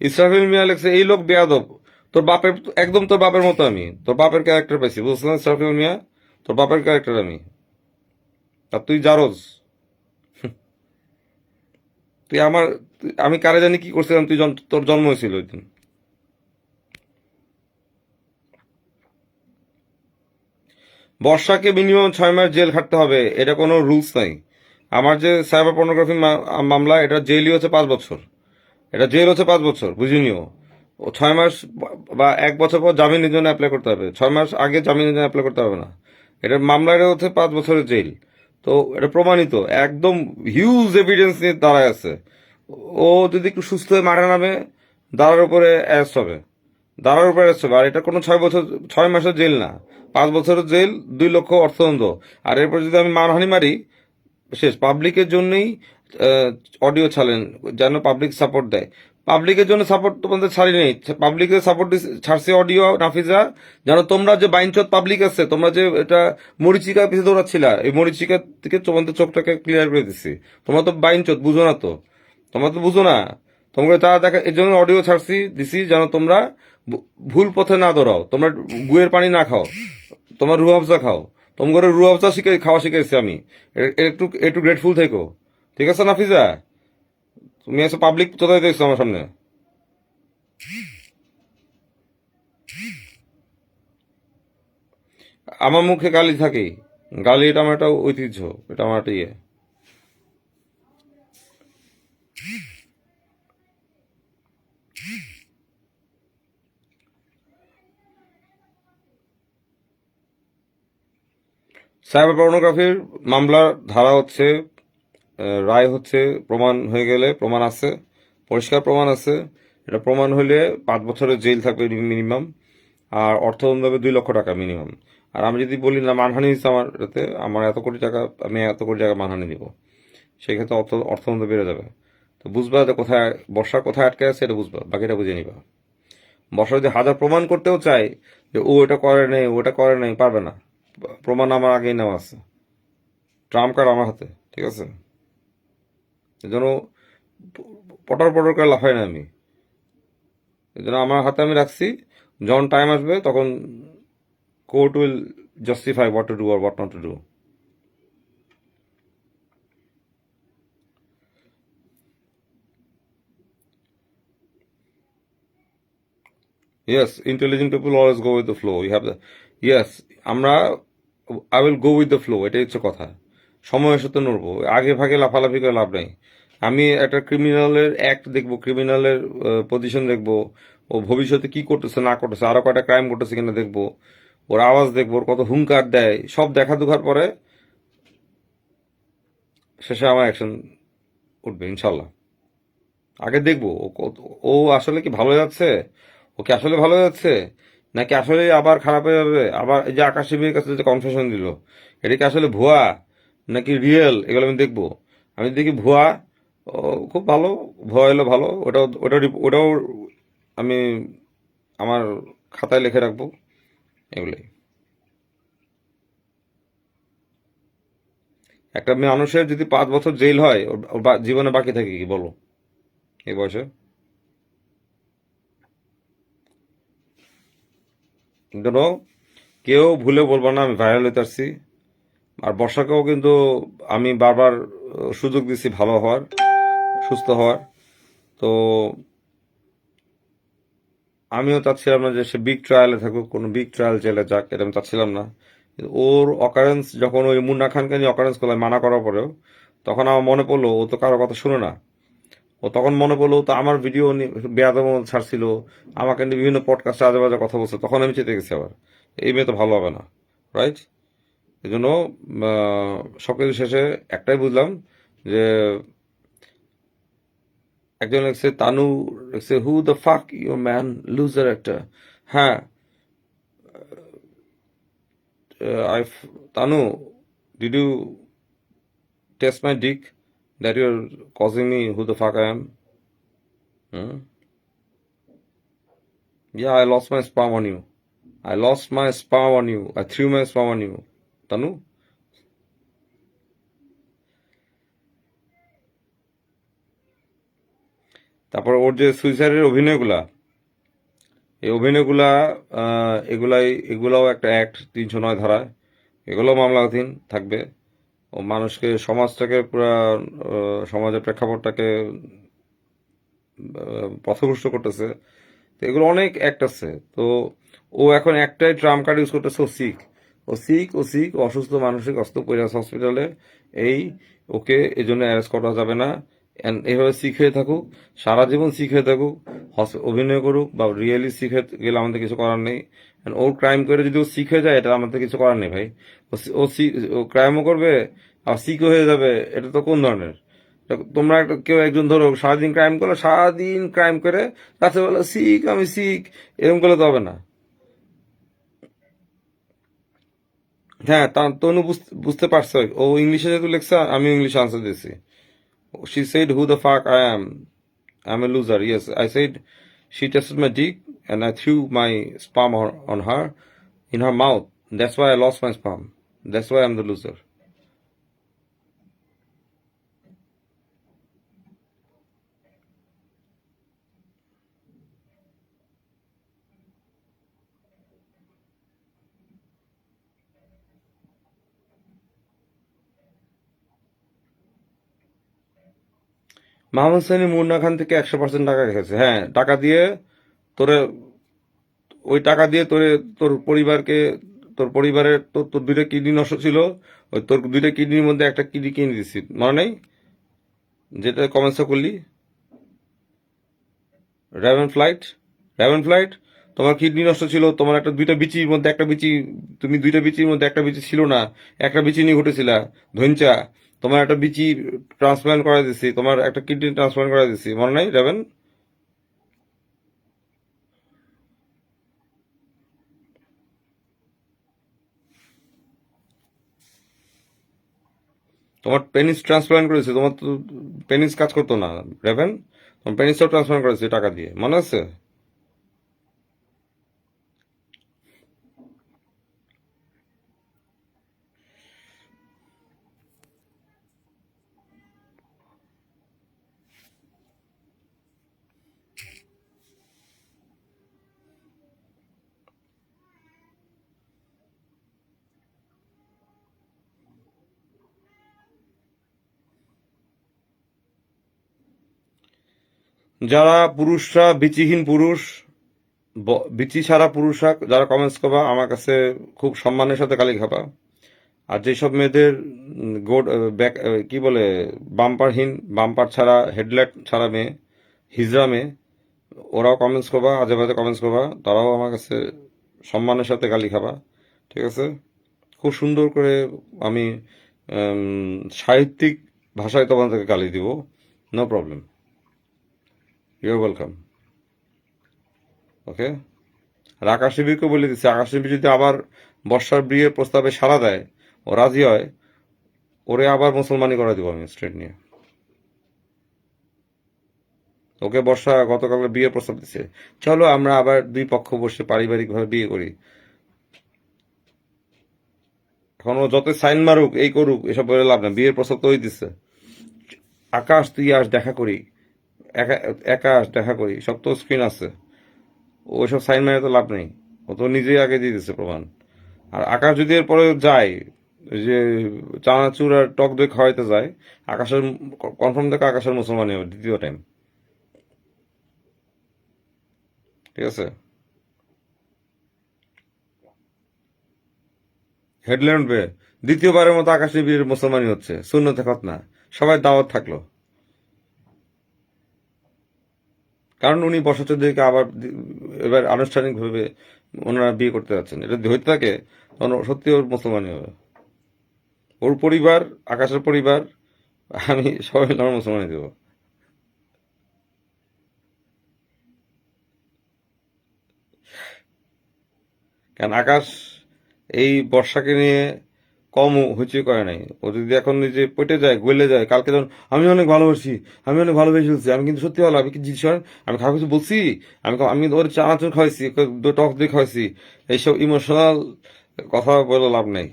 ইসরাফিল মিয়া লেখছে এই লোক বেয়াদব। তোর বাপের, একদম তোর বাপের মতো আমি, তোর বাপের ক্যারেক্টার পাইছি, বুঝছেন ইসরাফিল মিয়া? তোর বাপের ক্যারেক্টার আমি। আর তুই জারোজ, তুই আমার, আমি কারে জানি কি করছিলাম, তুই তোর জন্ম হয়েছিল ওই দিন। বর্ষাকে মিনিমাম 6 মাস জেল খাটতে হবে, এটা কোনো রুলস নাই। আমার যে সাইবার পর্নোগ্রাফি মামলা, এটা জেলই হচ্ছে 5 বছর, এটা জেল হচ্ছে 5 বছর, বুঝিনিও। ও 6 মাস বা 1 বছর পর জামিনের জন্য অ্যাপ্লাই করতে হবে, 6 মাস আগে জামিনের জন্য অ্যাপ্লাই করতে হবে না। এটার মামলা, এটা হচ্ছে 5 বছরের জেল। তো এটা প্রমাণিত, একদম হিউজ এভিডেন্স নিয়ে দাঁড়ায় আছে। ও যদি একটু সুস্থ হয়ে মাঠে নামে, দাঁড়ার উপরে অ্যারেস্ট হবে, দাঁড়ার উপরে অ্যারেস্ট হবে। আর এটা কোনো 6 বছর, 6 মাসের জেল না, 5 বছরের জেল, 2 লক্ষ অর্থদণ্ড। আর এরপর যদি আমি মানহানি মারি, শেষ। পাবলিকের জন্যই অডিও ছাড়লেন, যেন পাবলিক সাপোর্ট দেয়। পাবলিকের জন্য সাপোর্ট তোমাদের ছাড়ি নেই, পাবলিকের সাপোর্ট ছাড়ছে অডিও নাফিজা, যেন তোমরা যে বাইনচোদ পাবলিক আছে, তোমরা যে এটা মরিচিকার পিছিয়ে দৌড়াচ্ছিলা, এই মরিচিকা থেকে তোমাদের চোখটাকে ক্লিয়ার করে দিচ্ছি। তোমরা তো বাইনচোদ, বুঝো না তো, তোমরা তো বুঝো না। তোমাকে তারা দেখা, এর জন্য অডিও ছাড়ছি দিছি, যেন তোমরা ভুল পথে না দৌড়াও, তোমরা গুয়ের পানি না খাও, তোমার রুহ আফজা খাও। তোমার রুহ আফজা খাওয়া শিখাইছি আমি। একটু একটু গ্রেটফুল থেকো, ঠিক আছে নাফিজা? তুমি এসে পাবলিক কোথায় দেখছো আমার সামনে? আমার মুখে গালি থাকে, গালি এটা আমার একটা ঐতিহ্য, এটা আমার একটা ইয়ে। সাইবার পর্নোগ্রাফির মামলার ধারা হচ্ছে, রায় হচ্ছে, প্রমাণ হয়ে গেলে, প্রমাণ আছে, পরিষ্কার প্রমাণ আছে, এটা প্রমাণ হলে 5 বছরের জেল থাকবে মিনিমাম, আর অর্থদণ্ড হবে 2 লক্ষ টাকা মিনিমাম। আর আমি যদি বলি না মানহানি হচ্ছে আমার এতে, আমার এত কোটি টাকা, আমি এত কোটি টাকা মানহানি দিব, সেই ক্ষেত্রে অর্থদণ্ড বেড়ে যাবে। তো বুঝবা যে কোথায় বর্ষা, কোথায় আটকে আছে, এটা বুঝবা, বাকিটা বুঝে নিবা। বর্ষা যদি হাজার প্রমাণ করতেও চায় যে ও এটা করে নাই, ওটা করে নাই, পারবে না। প্রমাণ আমার আগেই নেওয়া আছে, ট্রাম্প কার্ড আমার হাতে, ঠিক আছে? এই জন্য পটার পটর করে লাফাই না আমি, এই জন্য আমার হাতে আমি রাখছি। যখন টাইম আসবে তখন court will justify what to do আর what not to do. Yes, intelligent people always go with the flow, you have the, yes, আমরা, I will go with the flow, এটাই হচ্ছে কথা। সময়ের সাথে নড়বো, আগে ভাগে লাফালাফি করে লাভ নেই। আমি একটা ক্রিমিনালের অ্যাক্ট দেখবো, ক্রিমিনালের পজিশন দেখবো, ও ভবিষ্যতে কি করতেছে না করতেছে, আরো কয়টা ক্রাইম করতেছে কিনা দেখবো, ওর আওয়াজ দেখবো, ওর কত হুঙ্কার দেয়, সব দেখা দুখার পরে শেষে আমার অ্যাকশন উঠবে ইনশাল্লাহ। আগে দেখবো ও আসলে কি ভালো যাচ্ছে, ও কি আসলে ভালো যাচ্ছে, নাকি আসলে আবার খারাপ হয়ে যাবে। আবার এই যে আকাশের কাছে যে কনফেশন দিল, এটা কি আসলে ভুয়া নাকি রিয়েল, এগুলো আমি দেখবো। আমি দেখি ভুয়া, ও খুব ভালো, ভুয়া হলো ভালো, ওটাও আমি আমার খাতায় লিখে রাখবো, এগুলোই। একটা মানুষের যদি 5 বছর জেল হয়, ওর জীবনে বাকি থাকে কি বলো এই বয়সে? কিন্তু কেউ ভুলে বলবো না আমি ভাইরাল হইতে আসছি। আর বর্ষাকেও কিন্তু আমি বারবার সুযোগ দিচ্ছি ভালো হওয়ার, সুস্থ হওয়ার। তো আমিও চাচ্ছিলাম না যে সে বিগ ট্রায়ালে থাকুক, কোনো বিগ ট্রায়াল জেলে যাক, এটা আমি চাচ্ছিলাম না। কিন্তু ওর অকারেন্স যখন ওই মুন্না খানকে নিয়ে অকারেন্স করলাম মানা করার পরেও, তখন আমার মনে পড়লো ও তো কারো কথা শুনে না। ও তখন মনে পড়লো ও তো আমার ভিডিও বেয়াদব ছাড়ছিল, আমাকে নিয়ে বিভিন্ন পডকাস্টে আজে বাজে কথা বলছে, তখন আমি চেতে গেছি আবার এই মেয়ে তো ভালো হবে না, রাইট? এই জন্য সবকিছু শেষে একটাই বুঝলাম যে একজন লিখছে তানু, লিখছে who the fuck you man, loser একটা। হ্যাঁ, I Tanu, did you test my dick that you are causing me who the fuck I am? Hmm, yeah I lost my spam on you, I lost my spam on you, I threw my spam on you. Tanu, তারপর ওর যে সুইসাইডের অভিনয়গুলা, এই অভিনয়গুলা এগুলাও একটা act 309 ধারায়, এগুলোও মামলাধীন থাকবে। ও মানুষকে, সমাজটাকে পুরা সমাজের প্রেক্ষাপটটাকে পথভ্রষ্ট করতেছে। তো এগুলো অনেক অ্যাক্ট আছে। তো ও এখন একটাই ট্রাম্প কার্ড ইউজ করতেছে, ও অসুস্থ, মানসিক অসুস্থ পড়ে আছে হসপিটালে। এই ওকে এই জন্য অ্যারেস্ট করা যাবে না। এইভাবে শিখ হয়ে থাকুক, সারা জীবন শিখ হয়ে থাকুক, অভিনয় করুক বা রিয়েলি শিখ হয়ে গেলে আমাদের কিছু করার নেই। ওর ক্রাইম করে যদি ও শিখ হয়ে যায়, এটা আমাদের কিছু করার নেই ভাই। ও ক্রাইমও করবে আর শিখও হয়ে যাবে, এটা তো কোন ধরনের? তোমরা কেউ একজন ধরো সারাদিন ক্রাইম করলো, সারাদিন ক্রাইম করে তাতে বলো শিখ, আমি শিখ, এরকম করলে তো হবে না। হ্যাঁ, তনু বুঝতে পারছো, ও ইংলিশে যেহেতু লেখছে আমি ইংলিশে আনসার দিয়েছি। She said who the fuck I am, I am a loser, yes I said she tested my dick and I threw my sperm on her in her mouth. That's why I lost my sperm. That's why I'm the loser. Mahmud Sani Munna Khan থেকে 100% টাকা রেখেছে। হ্যাঁ, টাকা দিয়ে তোরে, ওই টাকা দিয়ে তোরে, তোর পরিবারকে, তোর পরিবারের, তোর তোর 2টা কিডনি নষ্ট ছিল, ওই তোর 2টা কিডনির মধ্যে একটা কিডনি কিনে দিচ্ছি, মনে নেই যেটা কমেন্টস করলি? র্যাভেন ফ্লাইট, র্যাভেন ফ্লাইট, তোমার কিডনি নষ্ট ছিল, তোমার একটা 2টা বিচির মধ্যে একটা বিচি, তুমি 2টা বিচির মধ্যে একটা বিচি ছিল না, একটা বিচি নিয়ে ঘটেছিলা ধৈঞ্চা, তোমার একটা বিচি ট্রান্সপ্লান্ট করা দিছি, তোমার একটা কিডনি ট্রান্সপ্লান্ট করা দিছি, মনে নাই র্যাভেন? তোমার পেনিস ট্রান্সপ্লান্ট করেছে, তোমার তো পেনিস কাজ করতো না রেভেন, তোমার পেনিসটাও ট্রান্সপ্লান্ট করেছে টাকা দিয়ে, মনে আছে? যারা পুরুষরা বিচিহীন পুরুষ, বিচি ছাড়া পুরুষরা যারা কমেন্টস করবা আমার কাছে খুব সম্মানের সাথে গালি খাবা। আর যেসব মেয়েদের গোড ব্যাক, কি বলে, বাম্পারহীন, বাম্পার ছাড়া, হেডলাইট ছাড়া মেয়ে, হিজড়া মেয়ে, ওরাও কমেন্টস করবা, আজে বাজে কমেন্টস করবা, তারাও আমার কাছে সম্মানের সাথে গালি খাবা, ঠিক আছে? খুব সুন্দর করে আমি সাহিত্যিক ভাষায় তোমাদেরকে গালি দিব, no problem. You're welcome. Okay, আর আকাশ শিবিরকে বলে দিচ্ছে, আকাশ শিবির যদি আবার বর্ষার বিয়ের প্রস্তাবে সাড়া দেয়, ও রাজি হয়, ওরে আবার মুসলমানি করে দিব আমি স্ট্রেট নিয়ে। ওকে বর্ষা গতকাল বিয়ের প্রস্তাব দিচ্ছে, চলো আমরা আবার দুই পক্ষ বসে পারিবারিকভাবে বিয়ে করি। এখন ও যত সাইন মারুক এই করুক এসব বলে লাভ না, বিয়ের প্রস্তাব তো ওই দিচ্ছে। আকাশ তুই আস দেখা করি, একা একা আস দেখা করি, সব তো স্ক্রিন আছে, ওইসব সাইন মারে তো লাভ নেই, ও তো নিজেই আগে দিয়ে দিচ্ছে প্রমাণ। আর আকাশ যদি এরপরে যায়, ওই যে চানাচুর আর টক দই খাওয়াইতে যায়, আকাশের কনফার্ম থেকে আকাশের মুসলমানই হবে দ্বিতীয় টাইম। ঠিক আছে, হেডলাইন উঠবে, দ্বিতীয়বারের মতো আকাশ বিয়ের মুসলমানই হচ্ছে, সুন্নতে খতনা, সবাই দাওয়াত থাকলো। কারণ উনি বর্ষা চৌধুরীকে আবার এবার আনুষ্ঠানিকভাবে ওনারা বিয়ে করতে যাচ্ছেন, এটা যদি হইতে থাকে তখন সত্যি ওর মুসলমানই হবে। ওর পরিবার, আকাশের পরিবার, আমি সবাই মিলে আমার মুসলমানই দেবো। কারণ আকাশ এই বর্ষাকে নিয়ে কম হইচই করে নাই। ও যদি এখন নিজে পটে যায়, গলে যায়, কালকে যখন আমি অনেক ভালোবাসি, আমি অনেক ভালোবেসে ফেলছি, আমি কিন্তু সত্যি ভালো, আমি কি জিনিস করেন, আমি খাওয়া কিছু বলছি, আমি ওর চানাচুর খাওয়াইছি, টক দিয়ে খাওয়াইছি, এইসব ইমোশনাল কথা বলে লাভ নেই।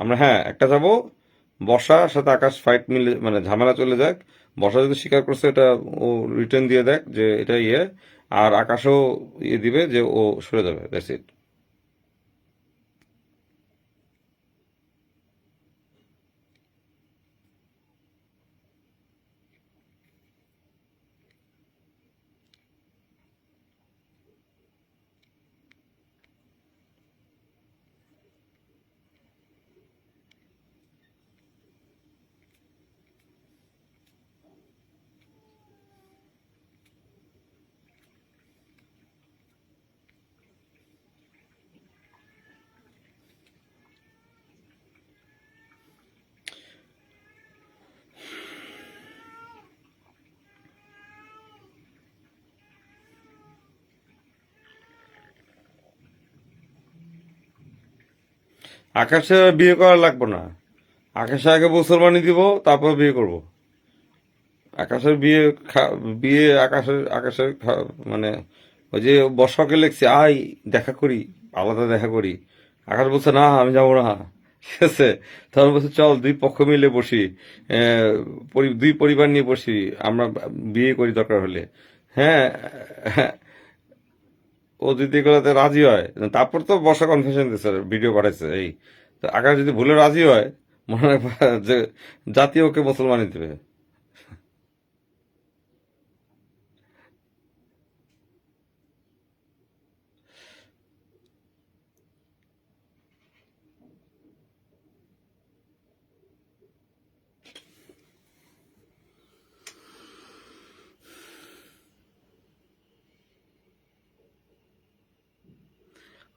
আমরা হ্যাঁ একটা যাব, বর্ষার সাথে আকাশ ফাইট মিলে মানে ঝামেলা চলে যাক, বর্ষা যদি স্বীকার করছে এটা ও রিটার্ন দিয়ে দেখ যে এটা ইয়ে, আর আকাশও ইয়ে দিবে যে ও সরে যাবে, দ্যাটস ইট। আকাশে বিয়ে করা লাগবে না, আকাশে আগে মুসলমানি দিব, তারপর বিয়ে করব। আকাশের বিয়ে বিয়ে আকাশের মানে ওই যে বর্ষাকে লেখছে আই দেখা করি, আলাদা দেখা করি, আকাশ বলছে না আমি যাবো না, ঠিক আছে, তখন বলছে চল দুই পক্ষ মিলে বসি, দুই পরিবার নিয়ে বসি, আমরা বিয়ে করি দরকার হলে। হ্যাঁ, ও যদি এগুলোতে রাজি হয়, তারপর তো বর্ষা কনফেশন দিচ্ছে, ভিডিও পাঠাইছে এই, তো আকাশ যদি ভুলে রাজি হয়, মনে রাখবা যে জাতীয় ওকে মুসলমানি দেবে।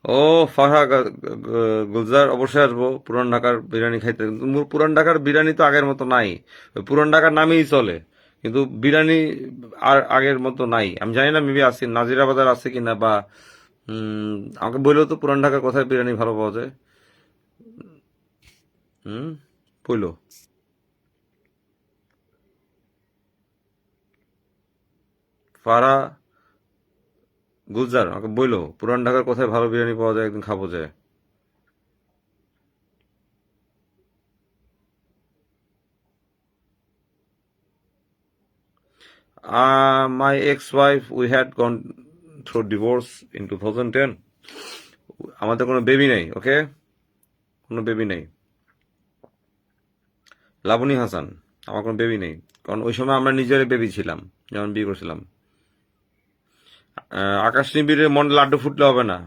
ও ফাহা গুলজার, অবশ্যই আসবো পুরান ঢাকার বিরিয়ানি খাইতে, কিন্তু পুরান ঢাকার বিরিয়ানি তো আগের মতো নাই, ওই পুরান ঢাকার নামেই চলে, কিন্তু বিরিয়ানি আর আগের মতো নাই। আমি জানি না, মেবি আছে নাজিরাবাজার আছে কিনা, বা আমাকে বললেও তো পুরান ঢাকার কোথায় বিরিয়ানি ভালো পাওয়া যায়। হুম, বললো ফারা গুলজার, আমাকে বললো পুরান ঢাকার কোথায় ভালো বিরিয়ানি পাওয়া যায়, একদিন খাবো যায়। My ex-wife, we had gone through divorce in 2010. আমাদের কোনো বেবি নেই, ওকে, কোনো বেবি নেই। লাবণী হাসান, আমার কোনো বেবি নেই, কারণ ওই সময় আমরা নিজের বেবি ছিলাম যখন বিয়ে করছিলাম। আকাশ নিবিড়ের মনে লাড্ডু ফুটলে হবে না।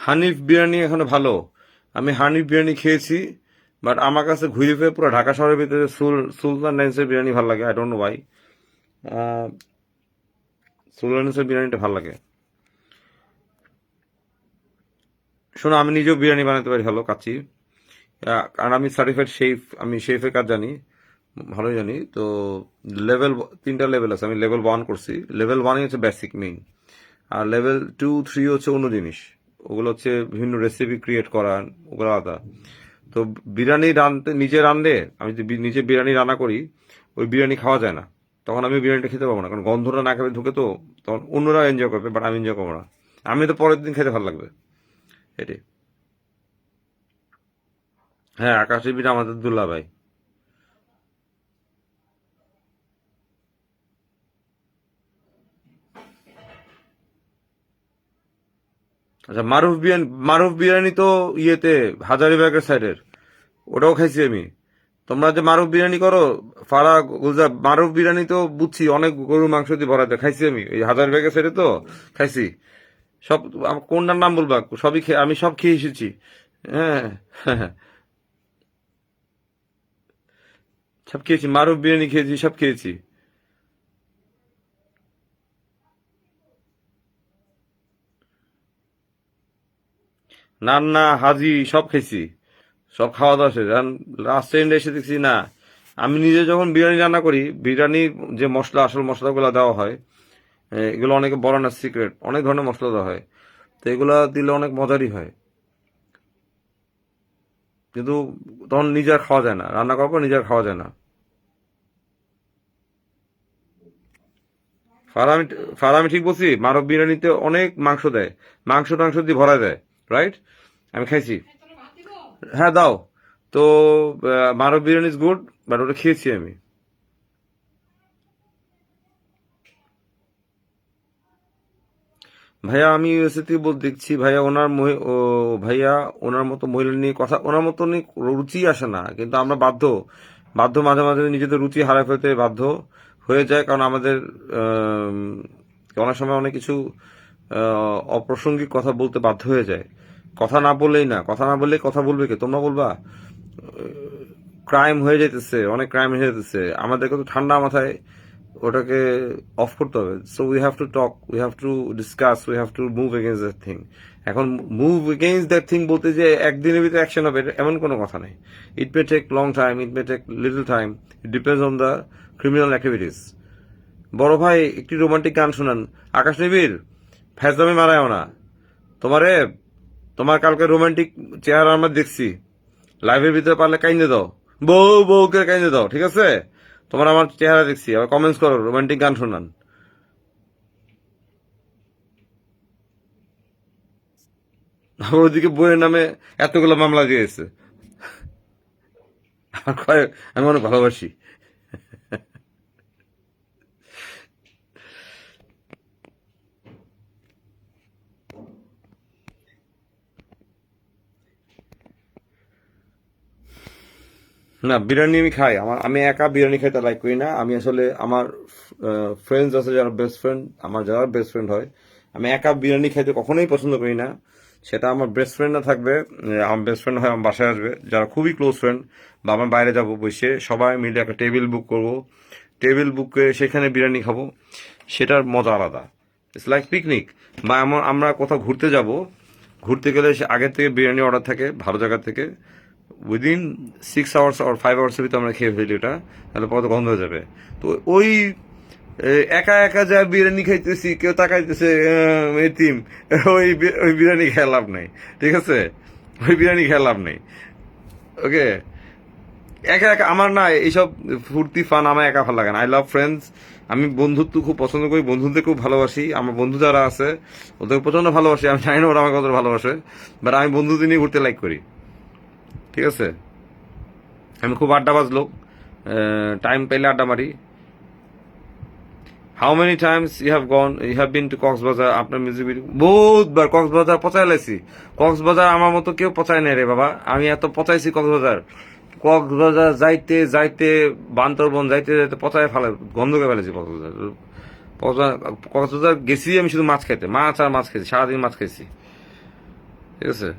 হানিফ বিরিয়ানি এখনো ভালো, আমি হানিফ বিরিয়ানি খেয়েছি, বাট আমার কাছে ঘুরে ফিরে পুরো ঢাকা শহরের ভিতরে সুলতান ডাইন্সের বিরিয়ানি ভালো লাগে, আই ডোন্ট নো ভাই। সুলতানের বিরিয়ানিটা ভালো লাগে। শোনো, আমি নিজেও বিরিয়ানি বানাতে পারি ভালো কাচ্চি, কারণ আমি সার্টিফাইড শেফ, আমি শেফের কাজ জানি, ভালোই জানি। তো লেভেল, 3টা লেভেল আছে, আমি লেভেল 1 করছি। লেভেল 1 হচ্ছে বেসিক মেইন, আর লেভেল 2, 3 হচ্ছে অন্য জিনিস, ওগুলো হচ্ছে বিভিন্ন রেসিপি ক্রিয়েট করা, ওগুলো আলাদা। তো বিরিয়ানি নিজে রাঁধলে, আমি যদি নিজে বিরিয়ানি রান্না করি, ওই বিরিয়ানি খাওয়া যায় না, তখন আমি বিরিয়ানিটা খেতে পারবো না, কারণ গন্ধটা নাকে ঢুকে, তো তখন অন্যরা এনজয় করবে, বাট আমি এনজয় করবো না। আমি তো পরের দিন খেতে ভালো লাগবে, এটাই। হ্যাঁ, আকাশের বিটা আমাদের দুল্লা ভাই। আচ্ছা, মারুফ বিরিয়ানি তো ইয়েতে, হাজারিবাগের সাইডের, ওটাও খাইছি আমি। তোমরা যে মারুফ বিরিয়ানি করো, ফারা গুলজার, মারুফ বিরিয়ানি তো বুঝছি অনেক গরুর মাংস দিয়ে ভরা দেয়, খাইছি আমি এই হাজারিবাগের সাইডে, তো খাইছি সব। কোনটার নাম বলবা, সবই আমি সব খেয়ে এসেছি। হ্যাঁ, হ্যাঁ, সব খেয়েছি, মারুফ বিরিয়ানি খেয়েছি, সব খেয়েছি। নান্না, হাজি, সব খেয়েছি, সব খাওয়া দাওয়া শেষ। লাস্ট এন্ডে এসে দেখছি না, আমি নিজে যখন বিরিয়ানি রান্না করি, বিরিয়ানির যে মশলা, আসল মশলাগুলো দেওয়া হয়, এগুলো অনেকে বলে না, সিক্রেট, অনেক ধরনের মশলা দেওয়া হয়, তো এগুলা দিলে অনেক মজারই হয়, কিন্তু তখন নিজে আর খাওয়া যায় না, রান্না করার পর নিজে আর খাওয়া যায় না। ফারামি ফারামি ঠিক বলছি, মারব বিরিয়ানিতে অনেক মাংস দেয়, মাংস টাংস দিয়ে ভরা দেয়, রাইট? আমি খাইছি। হ্যাঁ, দাও। তো মারব বিরিয়ানি ইজ গুড, বাট ওটা খেয়েছি আমি। ভাইয়া, আমি ইউএসএ থেকে দেখছি ভাইয়া, ভাইয়া, ওনার মতো মহিলা নিয়ে কথা, ওনার মতো নিয়ে রুচি আসে না, কিন্তু আমরা বাধ্য, মাঝে মাঝে নিজেদের রুচি হারায় ফেলতে বাধ্য হয়ে যায়, কারণ আমাদের আম, অনেক সময় অনেক কিছু অপ্রাসঙ্গিক কথা বলতে বাধ্য হয়ে যায়। কথা না বললেই না, কথা না বললে কথা বলবে কে, তোমরা বলবা? ক্রাইম হয়ে যেতেছে, অনেক ক্রাইম হয়ে যেতেছে, আমাদেরকে তো ঠান্ডা মাথায় ওটাকে অফ করতে হবে। So we have to talk, we have to discuss, we have to move against that thing. এখন মুভ এগেইনস্ট দ্যাট থিং বলতে যে একদিনের ভিতরে অ্যাকশন হবে, এমন কোনো কথা নেই। It may take long time, it may take little time, it depends on the criminal activities. বড় ভাই, একটি রোমান্টিক গান শোনান। আকাশ নিবিড়, ফ্যাজলামি মারায়ও না তোমারে। তোমার কালকে রোমান্টিক চেহারা আমরা দেখছি, লাইভের ভিতরে পারলে কাইন্দে দাও, বউকে কাইন্দে দাও, ঠিক আছে? তোমার আমার চেহারা দেখছি, আবার কমেন্টস করো, রোমান্টিক গান শোনান। আবার ওদিকে বইয়ের নামে এতগুলো মামলা দিয়েছে, আর কয় আমি অনেক ভালোবাসি। না, বিরিয়ানি আমি খাই, আমি একা বিরিয়ানি খাইতে লাইক করি না। আমি আসলে আমার ফ্রেন্ডস আছে, যারা বেস্ট ফ্রেন্ড, আমার যারা বেস্ট ফ্রেন্ড হয়, আমি একা বিরিয়ানি খাইতে কখনোই পছন্দ করি না। সেটা আমার বেস্ট ফ্রেন্ড না থাকবে, আমার বেস্ট ফ্রেন্ড হয় আমার বাসায় আসবে, যারা খুবই ক্লোজ ফ্রেন্ড, বা আমার বাইরে যাবো, বসে সবাই মিলে একটা টেবিল বুক করব, টেবিল বুক করে সেখানে বিরিয়ানি খাবো, সেটার মজা আলাদা। It's like picnic. বা আমরা কোথাও ঘুরতে যাব, ঘুরতে গেলে সে আগের থেকে বিরিয়ানি অর্ডার থাকে ভালো জায়গা থেকে, উইদিন 6 আওয়ার্স আর 5 আওয়ার্সের ভিতরে আমরা খেয়ে ফেলি ওটা, তাহলে পরে গন্ধ হয়ে যাবে। তো ওই একা একা যা বিরিয়ানি খাইতেছি, কেউ তাকাইতেছে এতিম, ওই বিরিয়ানি খেয়ে লাভ নাই, ঠিক আছে? ওই বিরিয়ানি খেয়ে লাভ নেই, ওকে? একা একা আমার না এইসব ফুর্তি ফান আমার একা ভালো লাগে না। I love friends. আমি বন্ধুত্ব খুব পছন্দ করি, বন্ধুদের খুব ভালোবাসি, আমার বন্ধু যারা আছে ওদের প্রচন্ড ভালোবাসি, আমি জানি না ওরা আমাকে কত ভালোবাসে, বাট আমি বন্ধুদের নিয়ে ঘুরতে লাইক করি, ঠিক আছে? আমি খুব আড্ডাবাজ লোক, টাইম পেলে আড্ডা মারি। How many times you have been to Cox's Bazar? আপনার মিউজিক ভিডিও বহুতবার কক্সবাজার পচাই লাইছি। কক্সবাজার আমার মতো কেউ পচায় নাই রে বাবা, আমি এত পচাইছি কক্সবাজার। কক্সবাজার যাইতে যাইতে, বান্দরবন যাইতে যাইতে পচায় ফেলে, গন্ধ করে ফেলেছি কক্সবাজার। কক্সবাজার গেছি আমি শুধু মাছ খাইতে, মাছ আর মাছ খাইছি, সারাদিন মাছ খাইছি, ঠিক আছে?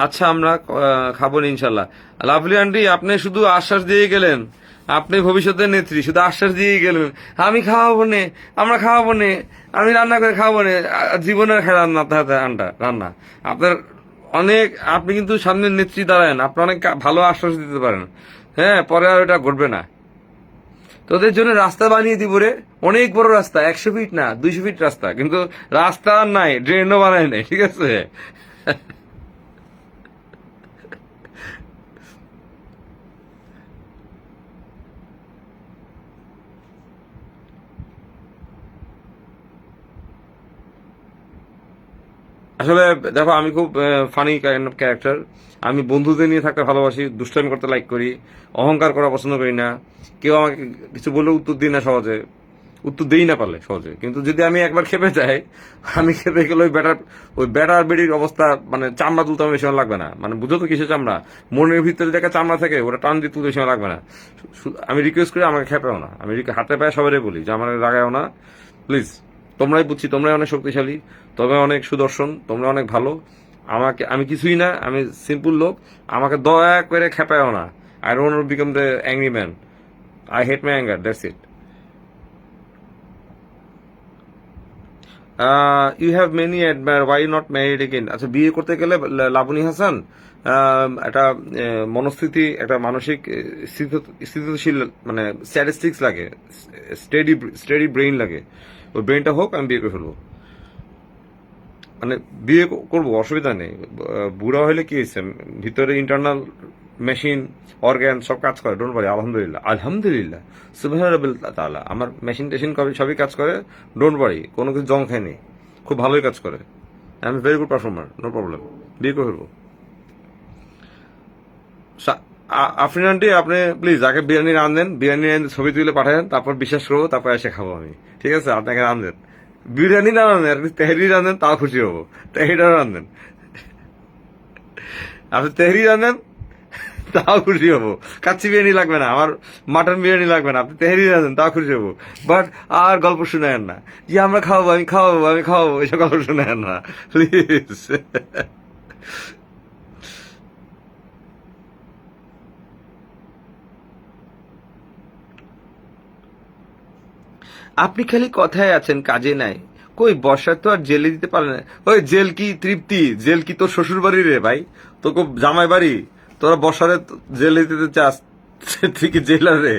আচ্ছা, আমরা খাবো না ইনশাল্লাহ। লাভলি আন্টি, আপনি শুধু আশ্বাস দিয়ে গেলেন, আপনি ভবিষ্যতের নেত্রী, শুধু আশ্বাস দিয়ে গেলেন আমি খাওয়াবো নে, আমরা খাওয়াবো নে, আমি রান্না করে খাওয়াবো নে, জীবনের রান্না রান্না আপনার অনেক, আপনি কিন্তু সামনের নেত্রী দাঁড়ায়, আপনি অনেক ভালো আশ্বাস দিতে পারেন, হ্যাঁ, পরে আর ওটা ঘটবে না। তোদের জন্য রাস্তা বানিয়ে দিব রে, অনেক বড় রাস্তা, 100 ফিট না 200 ফিট রাস্তা, কিন্তু রাস্তা আর নাই, ড্রেনও বানায় নাই, ঠিক আছে। আসলে দেখো, আমি খুব ফানি কাইন্ড অফ ক্যারেক্টার। আমি বন্ধুদের নিয়ে থাকতে ভালোবাসি, দুষ্টামি করতে লাইক করি, অহংকার করা পছন্দ করি না। কেউ আমাকে কিছু বললে উত্তর দিই না সহজে, উত্তর দিই না পারলে সহজে। কিন্তু যদি আমি একবার খেপে যাই, আমি খেপে গেলে ওই ব্যাটার বেডির অবস্থা, মানে চামড়া তুলতে আমার বেশি সময় লাগবে না। মানে বুঝো তো কিসের চামড়া, মনের ভিতরে যে একটা চামড়া থাকে ওটা টান দিয়ে তুলতে বেশি সময় লাগবে না। আমি রিকোয়েস্ট করি আমাকে খেপেও না, আমি হাতে পায়ে সবাই বলি যে আমার রাগায়ও না প্লিজ। তোমরাই বুঝছি, তোমরাই অনেক শক্তিশালী, তোমরা অনেক সুদর্শন, তোমরা অনেক ভালো। আমি কিছুই না, আমি সিম্পল লোক, আমাকে দয়া করে খেপায়ও না। I don't become the angry man, I hate my anger, that's it. You have many admire, why not married again? আচ্ছা, বিয়ে করতে গেলে লাবণী হাসান একটা মনস্থিতি, একটা মানসিক স্থিতিশীল, মানে স্ট্যাটিস্টিক্স লাগে, স্টেডি স্টেডি ব্রেইন লাগে। ওই ব্রেইনটা হোক, আমি বিয়ে করে ফেলবো। মানে বিয়ে করবো, অসুবিধা নেই। বুড়া হলে কি হয়েছে, ভিতরে ইন্টারনাল মেশিন, অর্গ্যান সব কাজ করে, ডোন্ট ওয়ারি। আলহামদুলিল্লাহ, আলহামদুলিল্লাহ, সুবহান রাব্বিল তাআলা, আমার মেশিন টেশিন সবই কাজ করে, ডোন্ট ওয়ারি। কোনো কিছু জং খায়নি, খুব ভালোই কাজ করে। I am very good performer, no problem. বিয়ে করে ফেলবো। আফরিন আন্টি, আপনি প্লিজ আগে বিরিয়ানি রাঁধেন, বিরিয়ানি রাঁধে ছবি তুলে পাঠান, তারপর বিশ্বাস করবো, তারপর এসে খাবো আমি, ঠিক আছে? আপনাকে রাঁধেন, বিরিয়ানি না রাঁধেন, আপনি তেহরি রাঁধেন, তাও খুশি হবো। তেহরিটা রাঁধেন, আপনি তেহরি রাঁধেন, তাও খুশি হবো। কাচ্চি বিরিয়ানি লাগবে না আমার, মাটন বিরিয়ানি লাগবে না, আপনি তেহরি রাঁধেন, তাও খুশি হবো। বাট আর গল্প শুনেন না যে আমরা খাওয়াবো, আমি খাওয়াবো, আমি খাওয়াবো, এসব গল্প শুনেন না প্লিজ। আপনি খালি কথায় আছেন, কাজে নাই। কই, বর্ষা তো আর জেলে দিতে পারে না। ওই জেল কি তৃপ্তি, জেল কি তোর শ্বশুর বাড়ি রে ভাই, তোকে জামাই বাড়ি? তোরা বর্ষারে জেলে দিতে চাস? তুই কি জেলার রে,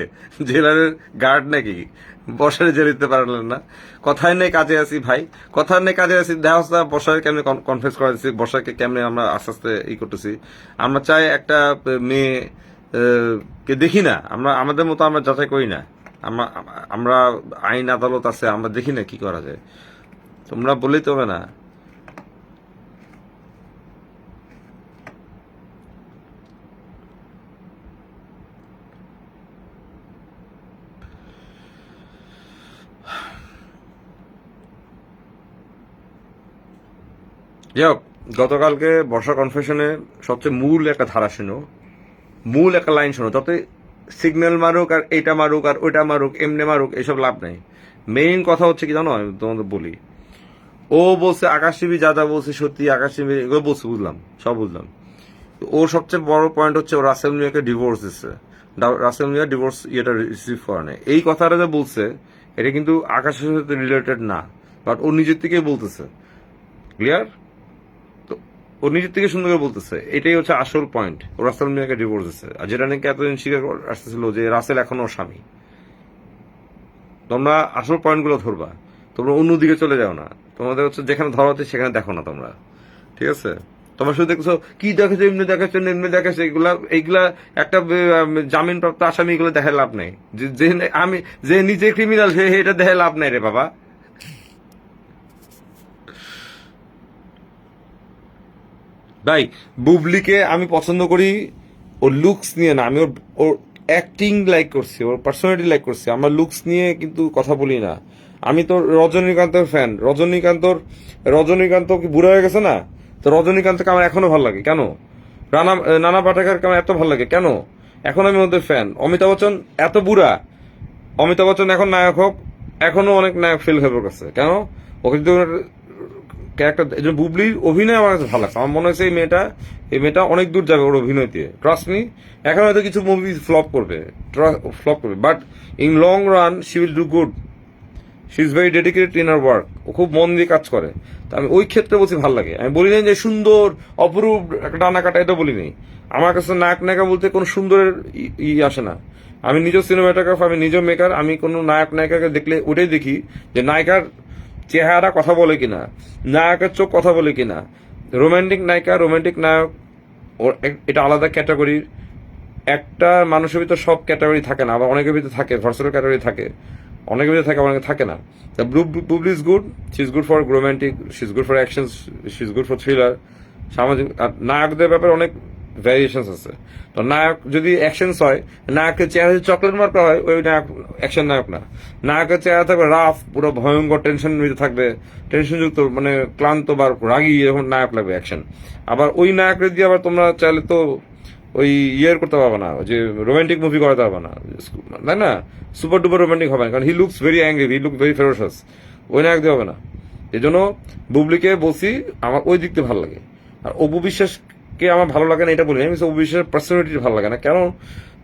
জেলারের গার্ড নাকি? বর্ষারে জেলে দিতে পারলেন না? কথায় নেই কাজে আছি ভাই, কথায় নেই কাজে আছি। দেখা হচ্ছে বর্ষাকে কেমনে কনফারেন্স করা দিচ্ছি, বর্ষাকে কেমনে আমরা আস্তে আস্তে করতেছি। আমরা চাই একটা মেয়ে কে দেখি না, আমরা আমাদের মতো আমরা যাচাই করি না। আমরা আমরা আইন আদালত আছে, আমরা দেখি না কি করা যায়। তোমরা বলেই তো হবে না। যাই হোক, গতকালকে বর্ষা কনফেশনে সবচেয়ে মূল একটা ধারা শোনো, মূল একটা লাইন শোনো। যত সিগন্যাল মারুক আর এইটা মারুক আর ওইটা মারুক, এমনি মারুক, এসব লাভ নাই। মেইন কথা হচ্ছে কি জানো, আমি তোমাদের বলি, ও বলছে আকাশজীবী, যা যা বলছে সত্যি, আকাশজীবী এগুলো বলছে, বুঝলাম, সব বুঝলাম। ওর সবচেয়ে বড় পয়েন্ট হচ্ছে ও রাসেল মিয়াকে ডিভোর্স দিচ্ছে, রাসেল মিয়া ডিভোর্স ইয়েটা রিসিভ করে নেই। এই কথাটা যে বলছে, এটা কিন্তু আকাশের সাথে রিলেটেড না, বাট ও নিজের থেকেই বলতেছে। ক্লিয়ার? তো ও নিজের থেকে সুন্দর করে বলতেছে, এটাই হচ্ছে আসল পয়েন্ট। ও রাসেল মিয়াকে ডিভোর্স দিচ্ছে, আর যেটা নাকি এতদিন স্বীকার আসতেছিল যে রাসেল এখনো ওর স্বামী। তোমরা আসল পয়েন্টগুলো ধরবা, তোমরা অন্যদিকে চলে যাও না। তোমাদের হচ্ছে যেখানে ধরা হচ্ছে সেখানে দেখো না তোমরা, ঠিক আছে? তোমরা শুধু দেখছো কি দেখেছো, এমনি দেখাচ্ছো, এমনি দেখাচ্ছে, এইগুলা একটা জামিনপ্রাপ্ত আসামি, এগুলো দেখে লাভ নেই। আমি যে নিজে ক্রিমিনাল, সে এটা দেখে লাভ নাই রে বাবা। ভাই, বুবলিকে আমি পছন্দ করি ওর লুকস নিয়ে না, আমি ওর ওর অ্যাক্টিং লাইক করছি, ওর পার্সোনালিটি লাইক করছি, আমার লুকস নিয়ে কিন্তু কথা বলি না। আমি তো রজনীকান্তের ফ্যান। রজনীকান্ত কি বুড়া হয়ে গেছে না? তো রজনীকান্তকে আমার এখনো ভালো লাগে কেন? নানা পাটেকরকে আমার এত ভালো লাগে কেন? এখন আমি ওদের ফ্যান। অমিতাভ বচ্চন এত বুড়া, অমিতাভ বচ্চন এখন নায়ক হোক, এখনো অনেক নায়ক ফেল হয়ে গেছে কেন? ওকে যদি ক্যারেক্টার, এই জন্য বুবলির অভিনয় আমার কাছে ভালো লাগছে। আমার মনে হয়েছে এই মেয়েটা অনেক দূর যাবে ওর অভিনয় দিয়ে, ট্রাস্ট মি। এখন হয়তো কিছু মুভি ফ্লপ করবে, but in long run she will do good. She is very dedicated in her work, ও খুব মন দিয়ে কাজ করে। তা আমি ওই ক্ষেত্রে বলছি ভালো লাগে। আমি বলি নাই যে সুন্দর অপরূপ একটা ডানা কাটা, এটা বলি নাই। আমার কাছে নায়ক নায়িকা বলতে কোনো সুন্দরের আসে না। আমি নিজেও সিনেমাটোগ্রাফার, আমি নিজেও মেকার। আমি কোনো নায়ক নায়িকাকে দেখলে ওটাই দেখি যে নায়িকার চেহারা কথা বলে কিনা, নায়কের চোখ কথা বলে কিনা। রোমান্টিক নায়িকা, রোমান্টিক নায়ক, ওর এটা আলাদা ক্যাটাগরির। একটা মানুষের ভিতর সব ক্যাটাগরি থাকে না, আবার অনেকের ভিতরে থাকে, ভার্সেটাইল ক্যাটাগরি থাকে, অনেকের ভিতরে থাকে, অনেকে থাকে না। Bubly is good, she is good for romantic, she is good for action, she is good for thriller. সামাজিক আর নায়কদের ব্যাপারে অনেক ভ্যারিয়েশনস আছে। তো নায়ক যদি অ্যাকশনস হয়, নায়কের চেহারা যদি চকলেট মার্কা হয়, ওই নায়ক অ্যাকশন নায়ক না। নায়কের চেহারা থাকবে রাফ, পুরো ভয়ঙ্কর, টেনশন থাকবে, টেনশনযুক্ত, মানে ক্লান্ত বা রাগী, এরকম নায়ক লাগবে অ্যাকশন। আবার ওই নায়কের দিয়ে আবার তোমরা চাইলে তো ওই ইয়ের করতে পারবে না, যে রোমান্টিক মুভি করাতে পারবে না, তাই না? সুপার ডুপার রোমান্টিক হবে না, কারণ he looks very angry, he look very ferocious. ওই নায়ক দিয়ে হবে না। এই জন্য বুবলিকে বলছি আমার ওই দিক দিয়ে ভালো লাগে। আর অপু বিশ্বাসকে আমার ভালো লাগে না এটা বলি, আমি অপু বিশ্বাসের পার্সোনালিটি ভালো লাগে না। কেন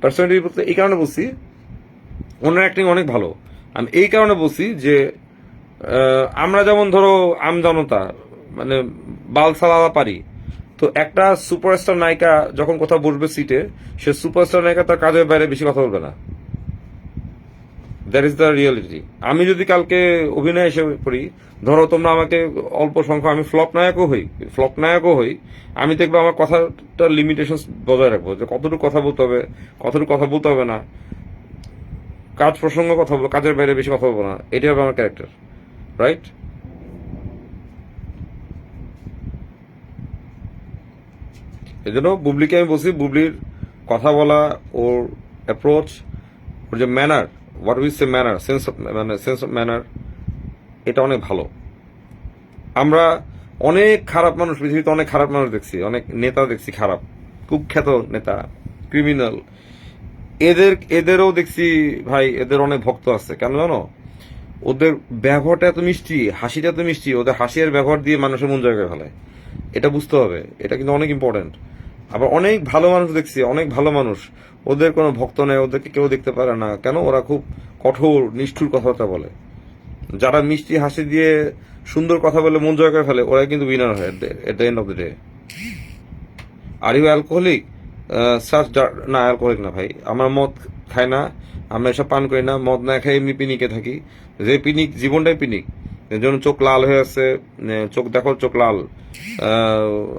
পার্সোনালিটি বলতে এই কারণে বলছি, ওনার অ্যাক্টিং অনেক ভালো। আমি এই কারণে বলছি যে আমরা যেমন ধরো আমজনতা, মানে বাল সালাবা পারি, তো একটা সুপারস্টার নায়িকা যখন কোথাও বসবে সিটে, সে সুপারস্টার নায়িকা তার কাজের বাইরে বেশি কথা বলবে না। That is the reality. আমি যদি কালকে অভিনয় এসে পড়ি, ধরো তোমরা আমাকে অল্প সংখ্যক, আমি ফ্লপ নায়কও হই, আমি দেখবো আমার কথাটা লিমিটেশন বজায় রাখবো, যে কতটুকু কথা বলতে হবে, কতটুকু কথা বলতে হবে না, কাজ প্রসঙ্গ কথা বলবো, কাজের বাইরে বেশি কথা বলবো না। এটাই হবে আমার ক্যারেক্টার, রাইট? এই জন্য বুবলিকে আমি বলছি, বুবলির কথা বলা, ওর অ্যাপ্রোচ, ওর যে manner, what is the manner, sense of manner, এটা অনেক ভালো। আমরা অনেক খারাপ মানুষ, পৃথিবীতে অনেক খারাপ মানুষ দেখছি, অনেক নেতা দেখছি খারাপ, কুখ্যাত নেতা, ক্রিমিনাল। এদেরও দেখছি ভাই, এদের অনেক ভক্ত আছে। কেন জানো? ওদের ব্যবহারটা এত মিষ্টি, হাসিটা এত মিষ্টি, ওদের হাসি আর ব্যবহার দিয়ে মানুষের মন জয় করে ফেলায়। এটা বুঝতে হবে, এটা কিন্তু অনেক ইম্পর্টেন্ট। আবার অনেক ভালো মানুষ দেখছি, অনেক ভালো মানুষ, ওদের কোনো ভক্ত নেই, ওদেরকে কেউ দেখতে পারে না। কেন? ওরা খুব কঠোর, নিষ্ঠুর কথাবার্তা বলে। যারা মিষ্টি হাসি দিয়ে সুন্দর কথা বলে মন জয় করে ফেলে, ওরা কিন্তু উইনার হয় at the end of the day. Are you alcoholic? না, অ্যালকোহলিক না ভাই, আমরা মদ খাই না, আমরা এসব পান করি না, মদ না খাই, এমনি পিনিকে থাকি। যে পিনিক, জীবনটাই পিনিক। এর জন্য চোখ লাল হয়ে আছে, চোখ দেখো, চোখ লাল।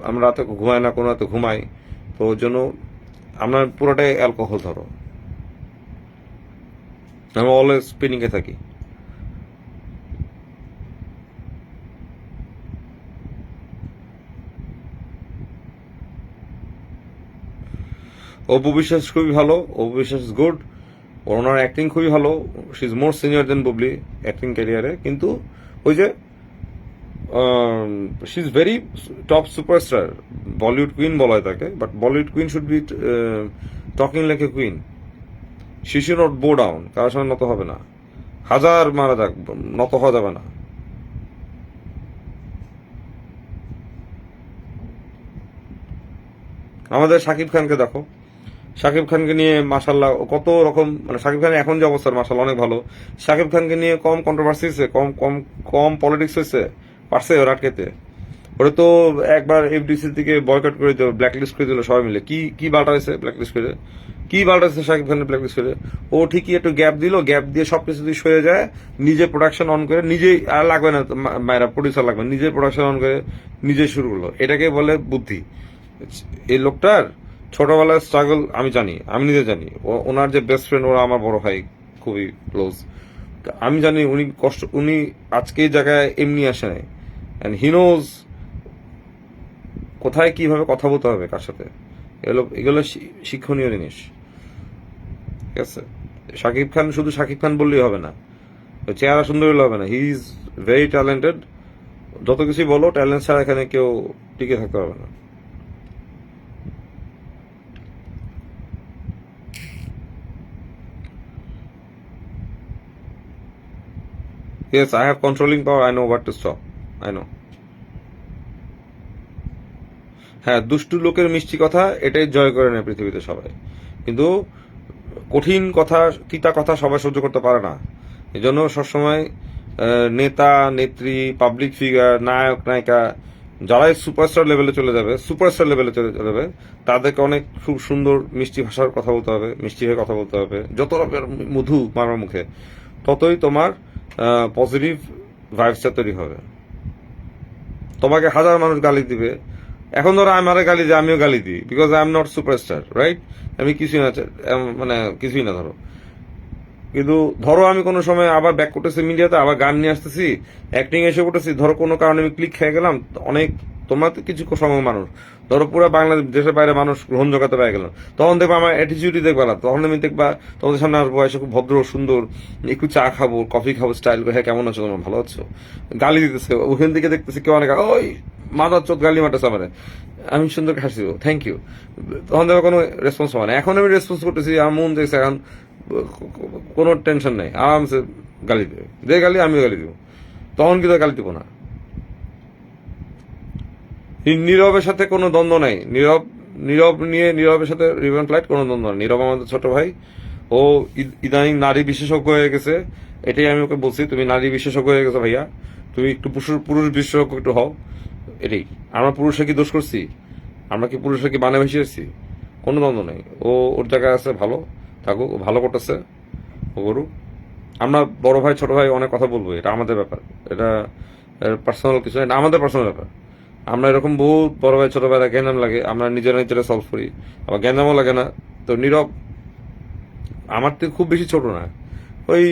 আমরা রাতে ঘুমাই না, কোনো রাতে ঘুমাই, তো ওর জন্য আমরা পুরোটাই অ্যালকোহল ধরো, আমরা অলওয়েজ পিনিকে থাকি। অপু বিশ্বাস খুবই ভালো, Apu Biswas is good, owner acting খুবই ভালো। She is more senior than Bubly acting ক্যারিয়ারে, কিন্তু ওই যে she is very top superstar, Bollywood queen বলা হয় তাকে, but Bollywood queen should be talking like a queen. She should not bow down, কারোর সঙ্গে নত হবে না, হাজার মারা যাক, নত হওয়া যাবে না। আমাদের শাকিব খানকে দেখো, শাকিব খানকে নিয়ে মাশাল্লাহ কত রকম, মানে শাকিব খানের এখন যে অবস্থা মাশাল্লাহ অনেক ভালো। শাকিব খানকে নিয়ে কম কন্ট্রোভার্সি হয়েছে, কম পলিটিক্স হয়েছে, পারছে ওরা আটকেতে। ওরা তো একবার এফডিসি থেকে বয়কট করে দিল, ব্ল্যাকলিস্ট করে দিল সবাই মিলে। কি বালটা হয়েছে ব্ল্যাকলিস্ট করে, কি বালটা হয়েছে শাকিব খানের ব্ল্যাকলিস্ট করে? ও ঠিকই একটু গ্যাপ দিল, গ্যাপ দিয়ে সবকিছু যদি সরে যায়, নিজে প্রোডাকশন অন করে, নিজেই, আর লাগবে না মায়েরা প্রডিউসার লাগবে, নিজে প্রোডাকশন অন করে নিজে শুরু করলো। এটাকে বলে বুদ্ধি। এই লোকটার ছোটবেলার স্ট্রাগল আমি জানি, আমি নিজে জানি। ওনার যে বেস্ট ফ্রেন্ড, ওরা আমার বড় ভাই, খুবই ক্লোজ। আমি জানি উনি কষ্ট, উনি আজকে এই জায়গায় এমনি আসে নাই, অ্যান্ড হি নোজ কোথায় কিভাবে কথা বলতে হবে কার সাথে। এগুলো শিক্ষণীয় জিনিস, ঠিক আছে? শাকিব খান শুধু শাকিব খান বললেই হবে না, চেহারা সুন্দর হলে হবে না, হি ইজ ভেরি ট্যালেন্টেড। যত কিছুই বলো, ট্যালেন্ট ছাড়া এখানে কেউ টিকে থাকতে পারবে না। Yes, I have controlling power. I know what to stop. I know. হ্যাঁ, দুষ্টু লোকের মিষ্টি কথা এটাই জয় করে নেয় পৃথিবীতে সবাই, কিন্তু কঠিন কথা, তিতা কথা সবাই সহ্য করতে পারে না। এই জন্য সবসময় নেতা নেত্রী, পাবলিক ফিগার, নায়ক নায়িকা যারাই সুপারস্টার লেভেলে চলে যাবে, সুপারস্টার লেভেলে চলে যাবে, তাদেরকে অনেক খুব সুন্দর মিষ্টি ভাষার কথা বলতে হবে, মিষ্টি হয়ে কথা বলতে হবে। যত রকমের মধু মারার মুখে, ততই তোমার পজিটিভ ভাইবসটা তৈরি হবে। তোমাকে হাজার মানুষ গালি দিবে, এখন ধরো আমারে গালি দিয়ে আমিও গালি দিই, because I am not superstar, right? আমি কিছুই না, মানে কিছুই না ধরো। কিন্তু ধরো আমি কোনো সময় আবার ব্যাক করতেছি মিডিয়াতে, আবার গান নিয়ে আসতেছি, অ্যাক্টিং এসে পড়তেছি, ধরো কোনো কারণে আমি ক্লিক খেয়ে গেলাম, অনেক তোমরা তো কিছু সময় মানুষ, ধরো পুরো বাংলাদেশ দেশের বাইরে মানুষ গ্রহণ জগাতে পেয়ে গেলাম, তখন দেখবা আমার অ্যাটিচিউডই দেখবা না, তখন আমি দেখবা তোমাদের সামনে আসবো, এসে খুব ভদ্র সুন্দর, একটু চা খাবো, কফি খাবো, স্টাইল করে, হ্যাঁ কেমন আছো, তোমরা ভালো আছো, গালি দিতেছে, ওখান থেকে দেখতেছি কেউ অনেক ওই মাদার চোদ গালি মারতেছে আমারে, আমি সুন্দর হাসি, থ্যাংক ইউ, তখন দেখো কোনো রেসপন্স হয় না। এখন আমি রেসপন্স করতেছি, আমার মন দেখছে এখন কোনো টেনশন নেই, আরামসে গালি দেবে, যে গালি আমিও গালি দিব, তখন কিন্তু গালি দিব না। নীরবের সাথে কোনো দ্বন্দ্ব নাই, নীরব নীরব নিয়ে নীরবের সাথে রিভেন ফ্লাইট কোনো দ্বন্দ্ব নেই। নীরব আমাদের ছোট ভাই, ও ইদানিং নারী বিশেষজ্ঞ হয়ে গেছে, এটাই আমি ওকে বলছি, তুমি নারী বিশেষজ্ঞ হয়ে গেছো ভাইয়া, তুমি একটু পুরুষ বিশেষজ্ঞ একটু হও, এটাই। আমরা পুরুষরা কি দোষ করছি? আমরা কি পুরুষরা কি বানে ভেসে এসেছি? কোনো দ্বন্দ্ব নেই, ও ওর জায়গায় আছে, ভালো থাকুক, ও ভালো করতেছে, ও করুক। আমরা বড় ভাই ছোট ভাই অনেক কথা বলবো, এটা আমাদের ব্যাপার, এটা পার্সোনাল কিছু না, আমাদের পার্সোনাল ব্যাপার। আমরা এরকম বহুত বড় ভাই ছোট ভাইরা জ্ঞানাম লাগে, আমরা নিজেরা নিজেরা সলভ করি, আবার জ্ঞানামও লাগে না। তো নীরব আমার থেকে খুব বেশি ছোট না, ওই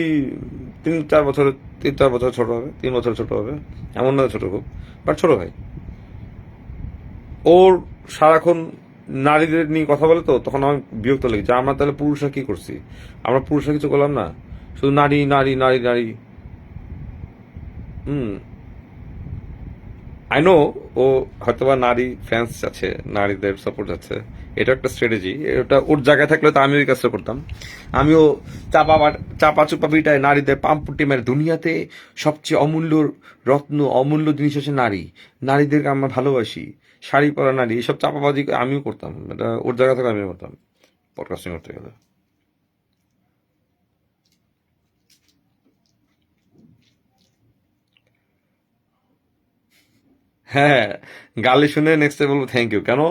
3-4 বছর ছোট হবে, 3 বছর ছোট হবে, এমন না ছোট খুব, বাট ছোট ভাই। ওর সারাক্ষণ নারীদের নিয়ে কথা বলে, তো তখন আমার বিরক্ত লাগে যে আমরা তাহলে পুরুষরা কি করছি, আমরা পুরুষরা কিছু করলাম না, শুধু নারী নারী নারী নারী। হুম, আই নো ও হয়তোবা নারী ফ্যান্স আছে, নারীদের সাপোর্ট আছে, এটা একটা স্ট্র্যাটেজি, এটা ওর জায়গায় থাকলে তো আমিও এই কাজটা করতাম। আমিও চাপা চুপা পিটায় নারীদের পাম্পুটি মেরে, দুনিয়াতে সবচেয়ে অমূল্য রত্ন, অমূল্য জিনিস হচ্ছে নারী, নারীদেরকে আমরা ভালোবাসি, শাড়ি পরা নারী, এসব চাপাবাজি আমিও করতাম, এটা ওর জায়গা থেকে আমিও করতাম পডকাস্টিং করতে গেলে। হ্যাঁ, গালি শুনে নেক্সট ডে বলবো থ্যাংক ইউ, কেন?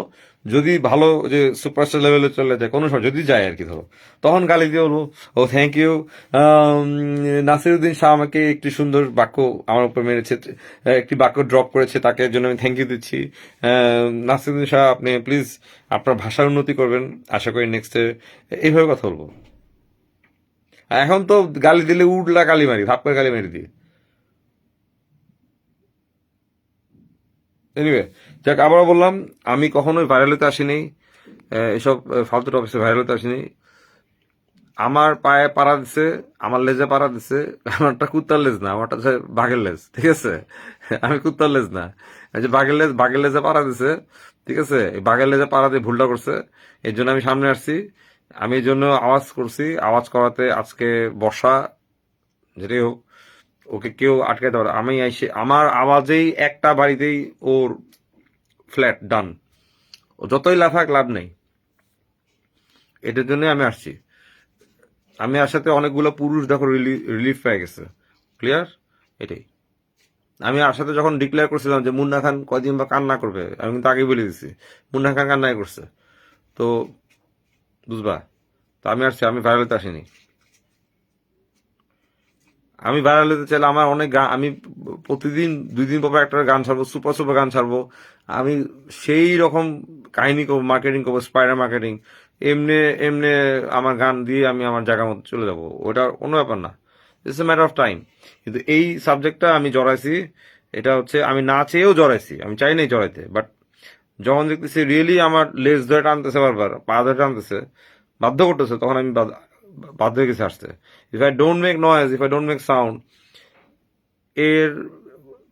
যদি ভালো যে সুপারস্টার লেভেলে চলে যায় কোনো সময়, যদি যায় আর কি, ধরো তখন গালি দিয়ে বলবো ও থ্যাংক ইউ, নাসিরুদ্দিন শাহ আমাকে একটি সুন্দর বাক্য আমার উপর মেরেছে, একটি বাক্য ড্রপ করেছে, তাকে এর জন্য আমি থ্যাংক ইউ দিচ্ছি। নাসিরুদ্দিন শাহ আপনি প্লিজ আপনার ভাষার উন্নতি করবেন, আশা করি নেক্সটে এইভাবে কথা বলবো। এখন তো গালি দিলে উল্টা গালি মারি, ভাব করে গালি মারি দিই। এনিওয়ে, যাক, আবারও বললাম, আমি কখনোই ভাইরালিতে আসিনি, এসব ফালতু টপিক্সে ভাইরালিতে আসিনি। আমার পায়ে পাড়া দিছে, আমার লেজে পাড়া দিছে, আমারটা কুত্তার লেজ না, আমারটা হচ্ছে বাঘের লেজ, ঠিক আছে? আমি কুত্তার লেজ না, এই যে বাঘের লেজে পাড়া দিছে, ঠিক আছে? এই বাঘের লেজে পাড়া দিয়ে ভুলটা করছে, এর জন্য আমি সামনে আসছি, আমি এই জন্য আওয়াজ করছি, আওয়াজ করাতে আজকে বর্ষা, যেটাই হোক, ওকে কেউ আটকাতে পারে, আমি এসে আমার আওয়াজেই একটা বাড়িতেই ওর ফ্ল্যাট ডান, ও যতই লাফাক লাভ নেই, এটার জন্য আমি আসছি। আমি আসাতে অনেকগুলো পুরুষ দেখো রিলিফ পেয়ে গেছে, ক্লিয়ার, এটাই। আমি আসাতে যখন ডিক্লেয়ার করছিলাম যে মুন্না খান কয়দিন বা কান্না করবে, আমি কিন্তু আগে বলে দিছি মুন্না খান কান্নাই করছে, তো বুঝবা। তো আমি আসছি, আমি ভাইরালতে আসিনি। আমি ভাইরাল হতে চাইলে আমার অনেক গান, আমি প্রতিদিন 2 দিন পর একটা গান ছাড়বো, সুপার সুপার গান ছাড়বো, আমি সেই রকম কাহিনী করবো, মার্কেটিং করবো, স্পাইডার মার্কেটিং, এমনি এমনি আমার গান দিয়ে আমি আমার জায়গার মতো চলে যাবো, ওটা কোনো ব্যাপার না, it's a matter of time. কিন্তু এই সাবজেক্টটা আমি জড়াইছি, এটা হচ্ছে আমি না চেয়েও জড়াইছি, আমি চাই নাই জড়াইতে, বাট যখন দেখতেছি রিয়েলি আমার লেজ ধরে টানতেছে, বারবার পা ধরে টানতেছে, বাধ্য করতেছে, তখন আমি বাধ্য হয়ে গেছে আসতে। If I don't make noise, if I don't make sound, এর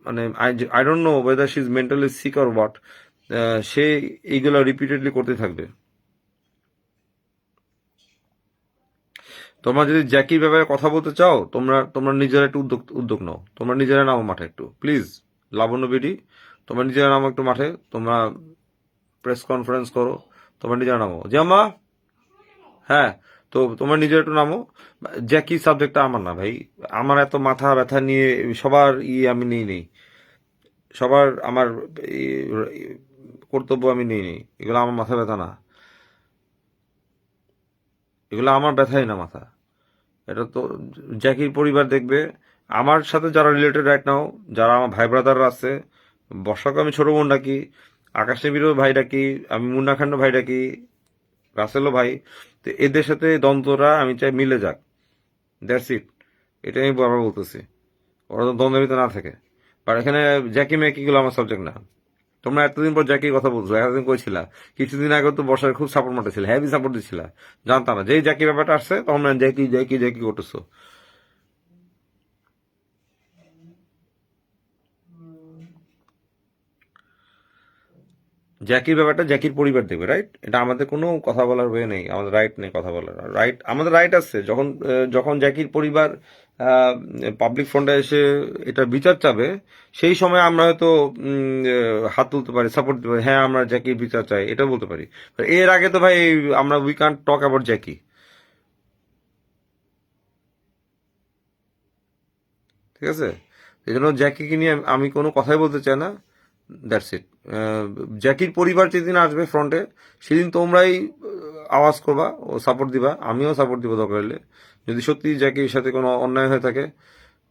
মানে I don't know whether she is mentally sick or what, সে এইগুলো রিপিটেডলি করতে থাকবে। তোমরা যদি জ্যাকির ব্যাপারে কথা বলতে চাও, তোমরা তোমরা নিজেরা একটু উদ্যোগ নাও, তোমরা নিজেরা নামো মাঠে একটু, প্লিজ, লাবণ্য বিডি, তোমরা নিজেরা নামো একটু মাঠে, তোমরা প্রেস কনফারেন্স করো, তোমার নিজের নামো যে আম্মা, হ্যাঁ, তো তোমার নিজের একটু নামো। জ্যাকি সাবজেক্টটা আমার না ভাই, আমার এত মাথা ব্যথা নিয়ে সবার আমি নিই নেই, সবার আমার ই, কর্তব্য আমি নিই নেই, এগুলো আমার মাথা ব্যথা না, এগুলো আমার ব্যথাই না মাথা। এটা তো জ্যাকির পরিবার দেখবে, আমার সাথে যারা রিলেটেড রাইট নাও, যারা আমার ভাই ব্রাদাররা আছে, বর্ষাকে আমি ছোট বোন ডাকি, আকাশ নিবিড়ও ভাই ডাকি, আমি মুন্না খান্ড ভাই ডাকি, রাসেলও ভাই। তো এদের সাথে দ্বন্দ্বরা আমি চাই মিলে যাক, দ্যাটস ইট। এটাই আমি বারবার বলতেছি, ওরা তো দ্বন্দ্বের ভিতরে না থাকে। আর এখানে জ্যাকি ম্যাকি গুলো আমার সাবজেক্ট না। তোমরা এতদিন পর জ্যাকির কথা বলছো, এতদিন কইছিলা, কিছুদিন আগে তো বর্ষার খুব সাপোর্ট মারতেছিল, হেভি সাপোর্ট দিচ্ছিলা, জানতাম না যেই জ্যাকি ব্যাপারটা আসছে তোমরা জ্যাকি জ্যাকি জ্যাকি করতেছো। জ্যাকির ব্যাপারটা জ্যাকির পরিবার দেবে, রাইট? এটা আমাদের কোনো কথা বলার ওয়ে নেই, আমাদের রাইট নেই কথা বলার। রাইট, আমাদের রাইট আছে যখন যখন জ্যাকির পরিবার পাবলিক ফ্রন্টে এসে এটা বিচার চাবে, সেই সময় আমরা হয়তো হাত তুলতে পারি, সাপোর্ট দিতে পারি, হ্যাঁ আমরা জ্যাকির বিচার চাই, এটা বলতে পারি। এর আগে তো ভাই আমরা we can't talk about Jackie, ঠিক আছে? এই জন্য জ্যাকিকে নিয়ে আমি কোনো কথাই বলতে চাই না, দ্যাটস ইট। জ্যাকির পরিবার যেদিন আসবে ফ্রন্টে, সেদিন তোমরাই আওয়াজ করবা ও সাপোর্ট দিবা, আমিও সাপোর্ট দিব দরকার হলে, যদি সত্যি জ্যাকির সাথে কোনো অন্যায় হয়ে থাকে।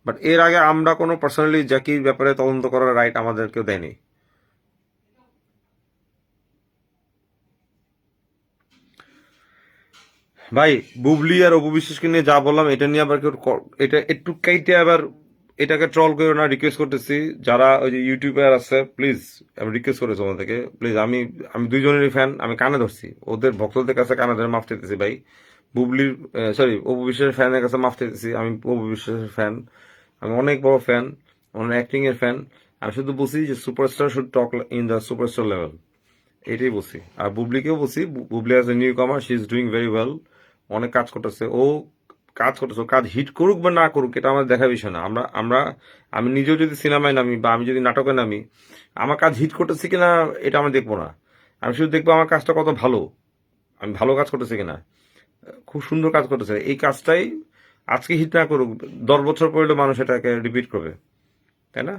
বাট এর আগে আমরা কোনো পার্সোনালি জ্যাকির ব্যাপারে তদন্ত করার রাইট আমাদের কেউ দেয়নি। ভাই, বুবলি আর অপু বিশ্বাসকে নিয়ে যা বললাম, এটা নিয়ে আবার কেউ এটা একটু কাইটে আবার এটাকে ট্রল করে না, রিকোয়েস্ট করতেছি। যারা ওই যে ইউটিউবার আছে, প্লিজ আমি রিকোয়েস্ট করেছি তোমাদেরকে, প্লিজ, আমি আমি দুইজনেরই ফ্যান, আমি কানে ধরছি, ওদের ভক্তদের কাছে কানে ধরে মাফ চাইতেছি ভাই। বুবলির, সরি, অপু বিশ্বাসের ফ্যানের কাছে মাফ চাইতেছি, আমি অপু বিশ্বাসের ফ্যান, আমি অনেক বড় ফ্যান, অনেক অ্যাক্টিং এর ফ্যান। আমি শুধু বলছি যে superstar should talk in the superstar level, এটাই বলছি। আর বুবলিকেও বলছি, বুবলি অ্যাজ এ নিউ কামার, she is doing very well, অনেক কাজ করতেছে ও, কাজ করতেছে ও, কাজ হিট করুক বা না করুক এটা আমাদের দেখার বিষয় না। আমরা আমরা আমি নিজেও যদি সিনেমায় নামি বা আমি যদি নাটকে নামি, আমার কাজ হিট করতেছি কিনা এটা আমি দেখবো না, আমি শুধু দেখবো আমার কাজটা কত ভালো, আমি ভালো কাজ করতেছি কিনা, খুব সুন্দর কাজ করতেছে, এই কাজটাই আজকে হিট না করুক, 10 বছর পরে মানুষ এটাকে রিপিট করবে, তাই না?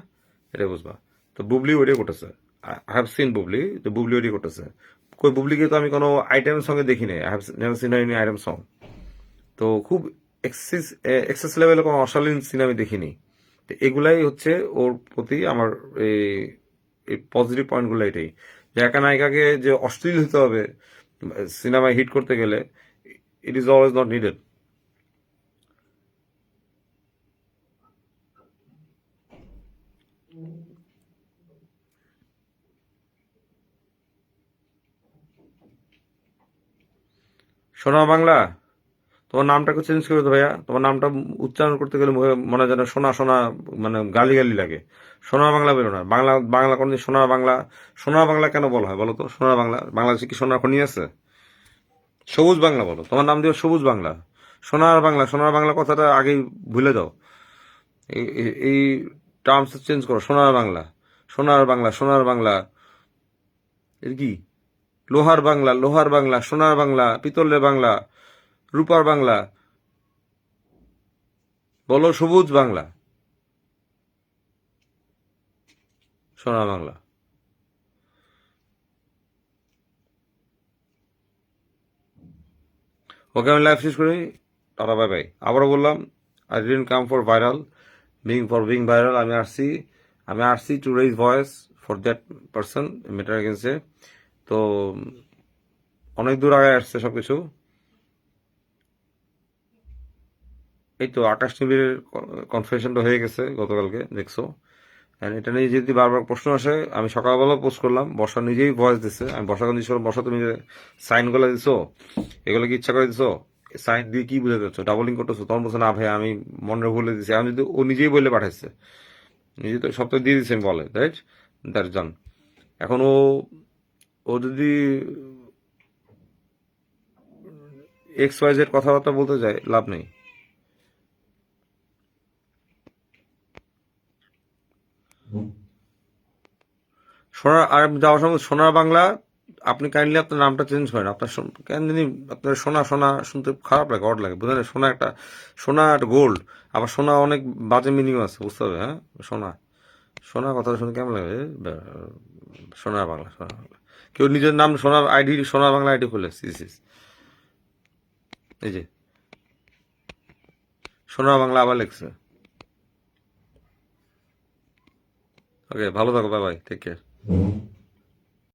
এটা বুঝবা। তো বুবলি ওইটাই করতেছে, আই হ্যাভ সিন বুবলি, তো বুবলি ওইটাই করতেছে। কই বুবলিকে তো আমি কোনো আইটেম সঙ্গে দেখি নাই, I have never seen any item song. তো খুব এক্সেস এক্সেস লেভেলে কোনো অশালীন সিন আমি দেখিনি। তো এগুলাই হচ্ছে ওর প্রতি আমার এই এই পজিটিভ পয়েন্টগুলো এটাই, যে একা নায়িকাকে যে অশ্লীল হতে হবে সিনেমায় হিট করতে গেলে, it is always not needed. সোনা বাংলা, তোমার নামটা একটু চেঞ্জ করে তো ভাইয়া, তোমার নামটা উচ্চারণ করতে গেলে মনে হয় যেন সোনা সোনা, মানে গালি গালি লাগে। সোনার বাংলা বেরো না, বাংলা বাংলা কোনদিন সোনার বাংলা, সোনার বাংলা কেন বলা হয় বলো তো? সোনার বাংলা, বাংলাদেশে কি সোনার খনি আছে? সবুজ বাংলা বলো, তোমার নাম দিও সবুজ বাংলা। সোনার বাংলা, সোনার বাংলা কথাটা আগেই ভুলে যাও, এই টার্মস চেঞ্জ করো, সোনার বাংলা, সোনার বাংলা, সোনার বাংলা, এর কি? লোহার বাংলা, লোহার বাংলা, সোনার বাংলা, পিতলের বাংলা, রূপার বাংলা, বলো সবুজ বাংলা, সোনার বাংলা। ওকে, আমি লাইভ শেষ করি, টাটা, বাই বাই। আবারও বললাম, I didn't come for viral, being viral, আমি আসছি to raise voice for that person matter against. তো অনেক দূর আগে আসছে সবকিছু। এই তো আকাশ নিবিড়ের কনফেশনটা হয়ে গেছে গতকালকে, দেখছো? And এটা নিয়ে যদি বারবার প্রশ্ন আসে, আমি সকালবেলা পোস্ট করলাম, বর্ষা নিজেই ভয়েস দিছে, আমি বর্ষাকে জিজ্ঞেস করলাম, বর্ষা তুমি যে সাইনগুলো দিছো, এগুলো কি ইচ্ছা করে দিছো? সাইন দিয়ে কি বুঝে যাচ্ছ, ডাবলিং করতেছো? তখন বলছে না ভাই আমি মনে ভুলে দিছি। আমি যদি, ও নিজেই বলে পাঠাইছে, নিজে তো সব তো দিয়ে দিচ্ছে, আমি বলে রাইট, দ্যাট জান। এখন ও ও যদি এক্স ওয়াই জেড কথাবার্তা বলতে যায়, লাভ নেই। সোনার, আর যাওয়ার সময় সোনার বাংলা, আপনি কাইন্ডলি আপনার নামটা চেঞ্জ করেন। আপনার কেন জানি আপনার সোনা সোনা শুনতে খারাপ লাগে, অড লাগে, বুঝলেন? সোনা একটা গোল্ড, আবার সোনা অনেক বাজে মিনিং আছে, বুঝতে হবে। হ্যাঁ, সোনা সোনা কথা শুনে কেমন লাগে? সোনার বাংলা, সোনার বাংলা। কেউ নিজের নাম সোনার আইডি, সোনার বাংলা আইডি খুলে এই যে সোনার বাংলা আবার লেখছে। ওকে, ভালো থাকো, বাই বাই, টেক কেয়ার।